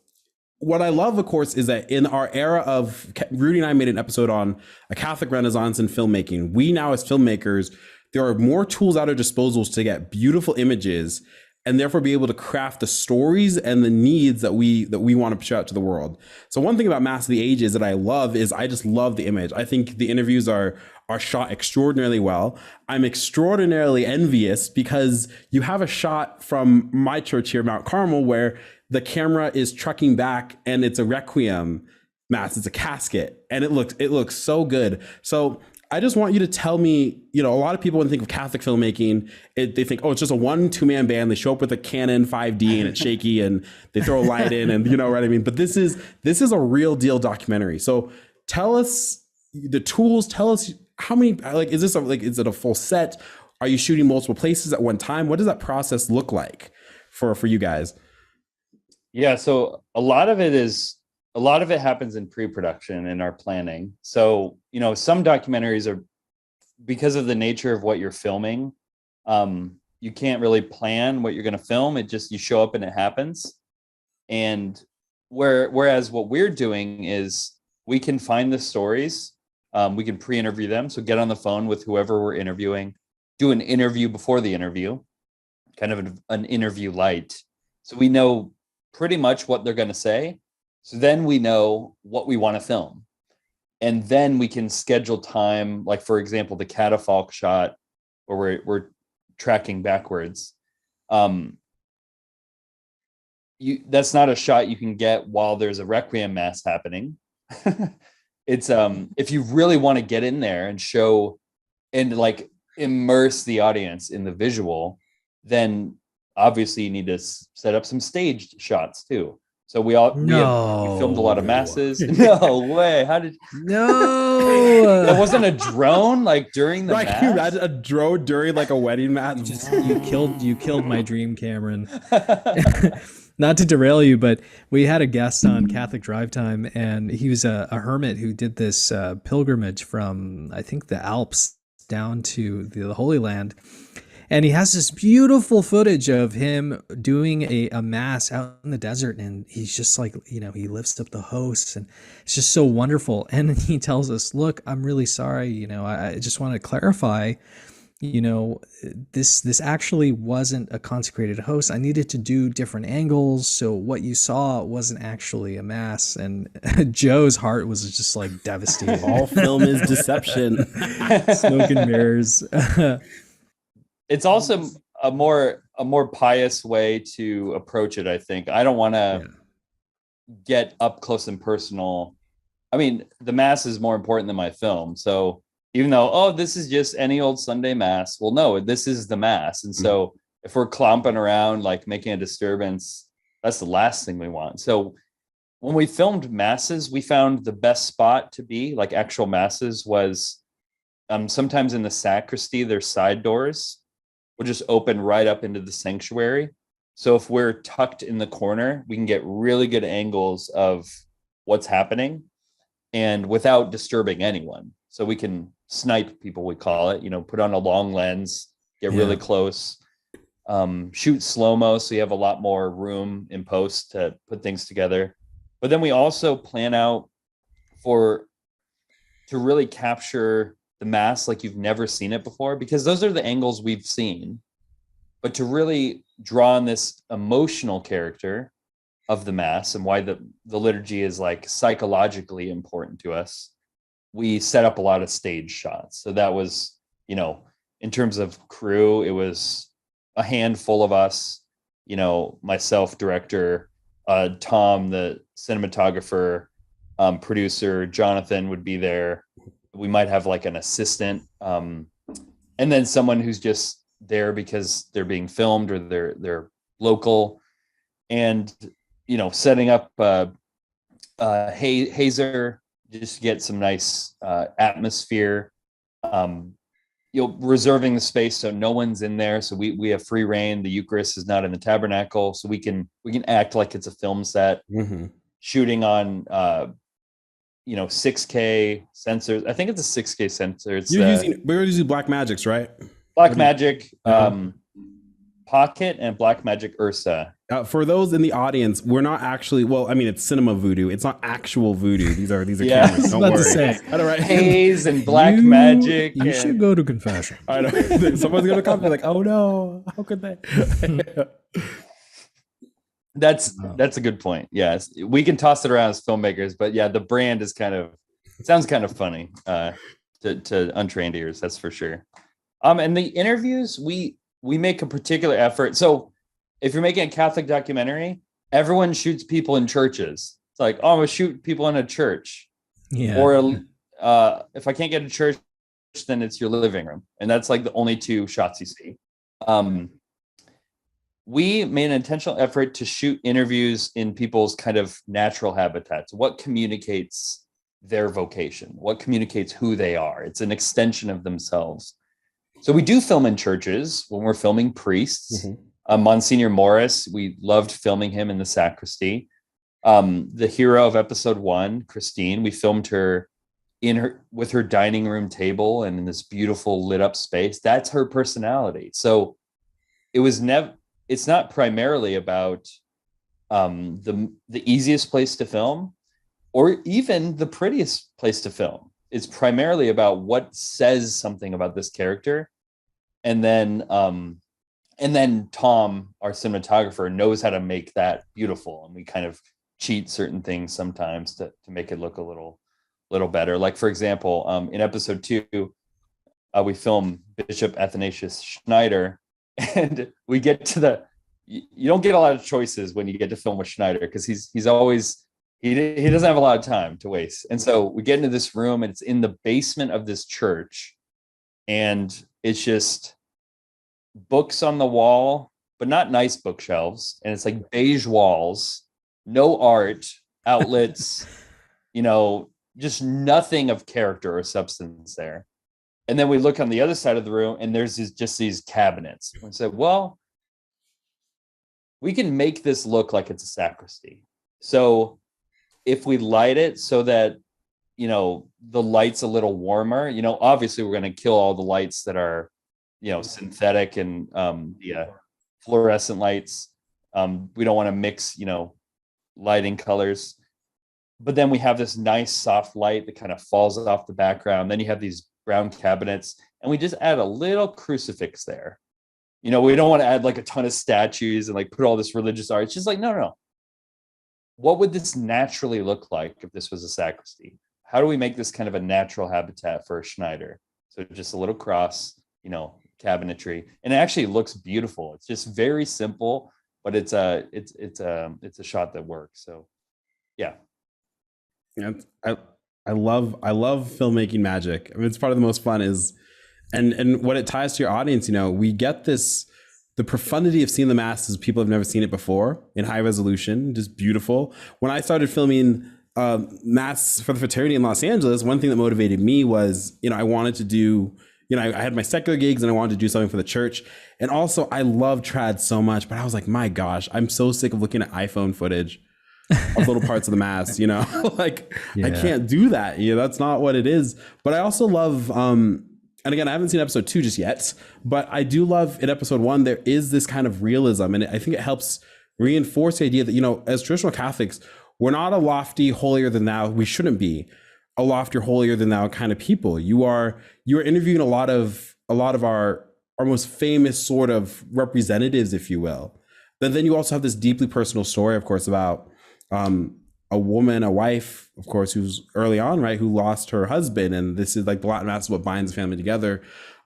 what I love, of course, is that in our era of, Rudy and I made an episode on a Catholic Renaissance in filmmaking. We now, as filmmakers, there are more tools at our disposals to get beautiful images and therefore be able to craft the stories and the needs that we want to show out to the world. So one thing about Mass of the Ages that I love is I just love the image. I think the interviews are shot extraordinarily well. I'm extraordinarily envious because you have a shot from my church here, Mount Carmel, where the camera is trucking back and it's a requiem Mass. It's a casket and it looks so good. So I just want you to tell me, a lot of people when they think of Catholic filmmaking, they think, it's just a 1-2 man band. They show up with a Canon 5D and it's shaky and they throw a light in and you know what I mean? But this is a real deal documentary. So tell us the tools, tell us how many, is it a full set? Are you shooting multiple places at one time? What does that process look like for you guys? Yeah, so a lot of it happens in pre-production in our planning. So, some documentaries are, because of the nature of what you're filming, you can't really plan what you're going to film. It just, you show up and it happens. And whereas what we're doing is we can find the stories, we can pre-interview them. So get on the phone with whoever we're interviewing, do an interview before the interview, kind of an interview light. So we know pretty much what they're going to say. So then we know what we want to film. And then we can schedule time, like, for example, the catafalque shot where we're tracking backwards. That's not a shot you can get while there's a requiem Mass happening. It's if you really want to get in there and show and like immerse the audience in the visual, then obviously you need to set up some staged shots too. So we filmed a lot of Masses. No way. How did no? That wasn't a drone like during the Mass? You had a drone during like a wedding Mass. You killed my dream, Cameron. Not to derail you, but we had a guest on Catholic Drive Time, and he was a hermit who did this pilgrimage from, I think, the Alps down to the Holy Land. And he has this beautiful footage of him doing a Mass out in the desert. And he's just like, he lifts up the hosts and it's just so wonderful. And then he tells us, look, I'm really sorry. I just want to clarify, this actually wasn't a consecrated host. I needed to do different angles. So what you saw wasn't actually a Mass. And Joe's heart was just like devastated. All film is deception. Smoke and mirrors. It's also a more pious way to approach it, I think. I don't want to get up close and personal. I mean, the Mass is more important than my film. So even though, this is just any old Sunday Mass, well, no, this is the Mass. And so if we're clomping around, like making a disturbance, that's the last thing we want. So when we filmed Masses, we found the best spot to be, like actual Masses, was sometimes in the sacristy, there's side doors. Will just open right up into the sanctuary. So if we're tucked in the corner, we can get really good angles of what's happening and without disturbing anyone. So we can snipe people, we call it, put on a long lens, get really close, shoot slow-mo. So you have a lot more room in post to put things together. But then we also plan out to really capture the Mass like you've never seen it before, because those are the angles we've seen. But to really draw on this emotional character of the Mass and why the liturgy is like psychologically important to us, we set up a lot of stage shots. So that was, you know, in terms of crew, it was a handful of us, you know, myself, director, Tom, the cinematographer, producer, Jonathan would be there. We might have like an assistant, and then someone who's just there because they're being filmed or they're local, and you know, setting up hazer just to get some nice atmosphere. You know, reserving the space so no one's in there, so we have free reign. The Eucharist is not in the tabernacle, so we can act like it's a film set. Shooting on you know, 6K sensors. I think it's a 6K sensor. It's we're using Black Magics, right? Black Magic Pocket and Black Magic Ursa. For those in the audience, we're not actually, well, I mean, it's cinema voodoo. It's not actual voodoo. These are yeah. cameras. Don't worry. Haze and Black Magic. You should go to confession. I know. Someone's going to come and be like, oh no, how could they? That's a good point. Yes, we can toss it around as filmmakers, but yeah, the brand is sounds kind of funny to untrained ears. That's for sure. And the interviews, we make a particular effort. So if you're making a Catholic documentary, everyone shoots people in churches. It's like, oh, I'm gonna shoot people in a church. Yeah. Or if I can't get a church, then it's your living room, and that's like the only two shots you see. We made an intentional effort to shoot interviews in people's kind of natural habitats. What communicates their vocation? What communicates who they are? It's an extension of themselves. So we do film in churches when we're filming priests. Monsignor Morris, we loved filming him in the sacristy. The hero of episode 1, Christine, we filmed her with her dining room table and in this beautiful lit up space. That's her personality. So it's not primarily about the easiest place to film or even the prettiest place to film. It's primarily about what says something about this character. And then Tom, our cinematographer, knows how to make that beautiful. And we kind of cheat certain things sometimes to make it look a little better. Like, for example, in episode 2, we film Bishop Athanasius Schneider, and we get to you don't get a lot of choices when you get to film with Schneider, because he's always, he doesn't have a lot of time to waste. And so we get into this room, and it's in the basement of this church, and it's just books on the wall, but not nice bookshelves. And it's like beige walls, no art, outlets, just nothing of character or substance there. And then we look on the other side of the room, and there's just these cabinets. We said, well, we can make this look like it's a sacristy. So if we light it so that, the light's a little warmer, obviously we're going to kill all the lights that are, synthetic and fluorescent lights. We don't want to mix, lighting colors. But then we have this nice soft light that kind of falls off the background. Then you have these brown cabinets, and we just add a little crucifix there. We don't want to add like a ton of statues and like put all this religious art. It's just like, no. What would this naturally look like if this was a sacristy? How do we make this kind of a natural habitat for a Schneider? So just a little cross, cabinetry, and it actually looks beautiful. It's just very simple, but it's a shot that works. So, yeah. Yeah, I love filmmaking magic. I mean, it's part of the most fun is, and what it ties to your audience. We get the profundity of seeing the Mass as people have never seen it before in high resolution, just beautiful. When I started filming Mass for the fraternity in Los Angeles, one thing that motivated me was, I wanted to do, I had my secular gigs and I wanted to do something for the church. And also I love trad so much, but I was like, my gosh, I'm so sick of looking at iPhone footage of little parts of the Mass, like yeah. I can't do that. That's not what it is. But I also love, and again, I haven't seen episode 2 just yet, but I do love in episode 1, there is this kind of realism. And I think it helps reinforce the idea that, as traditional Catholics, we're not a lofty, holier than thou. We shouldn't be a loftier, holier than thou kind of people. You are interviewing a lot of our most famous sort of representatives, if you will. But then you also have this deeply personal story, of course, about a woman, a wife, of course, who's early on, right, who lost her husband, and this is like the Latin Mass is what binds the family together.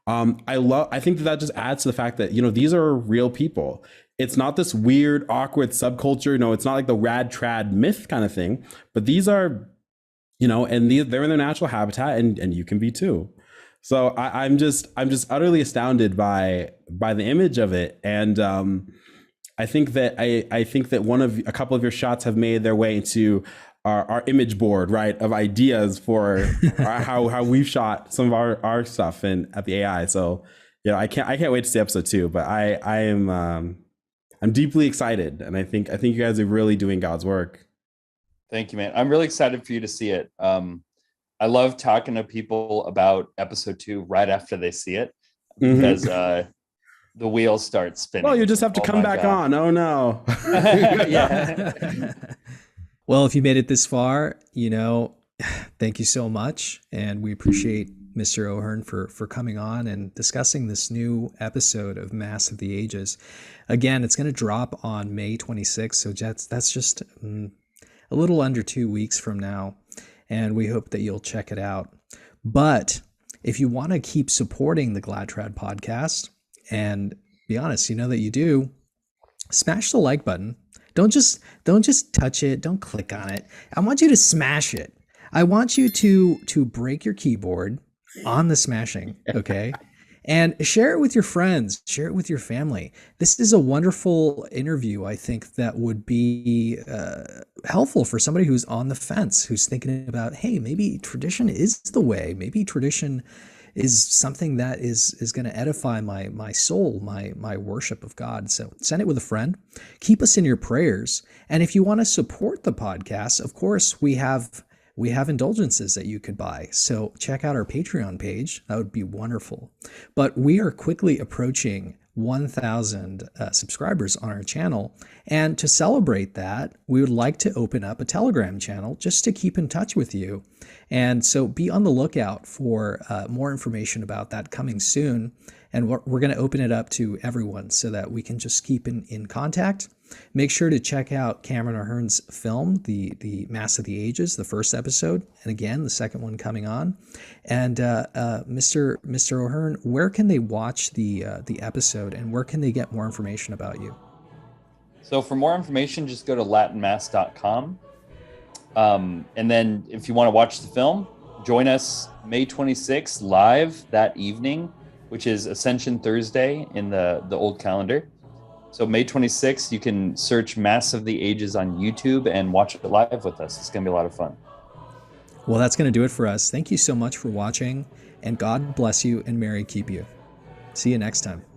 I think that just adds to the fact that, these are real people. It's not this weird, awkward subculture. No, it's not like the rad trad myth kind of thing, but these are, and they're in their natural habitat, and you can be too. So I'm just utterly astounded by the image of it. And I think that a couple of your shots have made their way into our image board, right, of ideas for how we've shot some of our stuff at the AI. So I can't wait to see episode 2. But I'm deeply excited, and I think you guys are really doing God's work. Thank you, man. I'm really excited for you to see it. I love talking to people about episode 2 right after they see it, because the wheels start spinning. Well, you just have to come back on. Oh no. Yeah. Well, if you made it this far, thank you so much. And we appreciate Mr. O'Hearn for coming on and discussing this new episode of Mass of the Ages. Again, it's going to drop on May 26th. So that's just a little under 2 weeks from now. And we hope that you'll check it out. But if you want to keep supporting the Glad Trad podcast, and be honest, that you do, smash the like button. Don't just touch it. Don't click on it. I want you to smash it. I want you to break your keyboard on the smashing, okay? And share it with your friends. Share it with your family. This is a wonderful interview, I think, that would be helpful for somebody who's on the fence, who's thinking about, hey, maybe tradition is the way. Maybe tradition is something that is going to edify my soul, my worship of God. So send it with a friend. Keep us in your prayers. And if you want to support the podcast, of course, we have indulgences that you could buy. So check out our Patreon page. That would be wonderful. But we are quickly approaching 1,000 subscribers on our channel. And to celebrate that, we would like to open up a Telegram channel just to keep in touch with you. And so be on the lookout for more information about that coming soon. And we're going to open it up to everyone so that we can just keep in contact. Make sure to check out Cameron O'Hearn's film, the Mass of the Ages, the first episode, and again, the second one coming on. And Mr. O'Hearn, where can they watch the episode, and where can they get more information about you? So for more information, just go to latinmass.com. And then if you want to watch the film, join us May 26th live that evening, which is Ascension Thursday in the old calendar. So May 26th, you can search Mass of the Ages on YouTube and watch it live with us. It's going to be a lot of fun. Well, that's going to do it for us. Thank you so much for watching, and God bless you and Mary keep you. See you next time.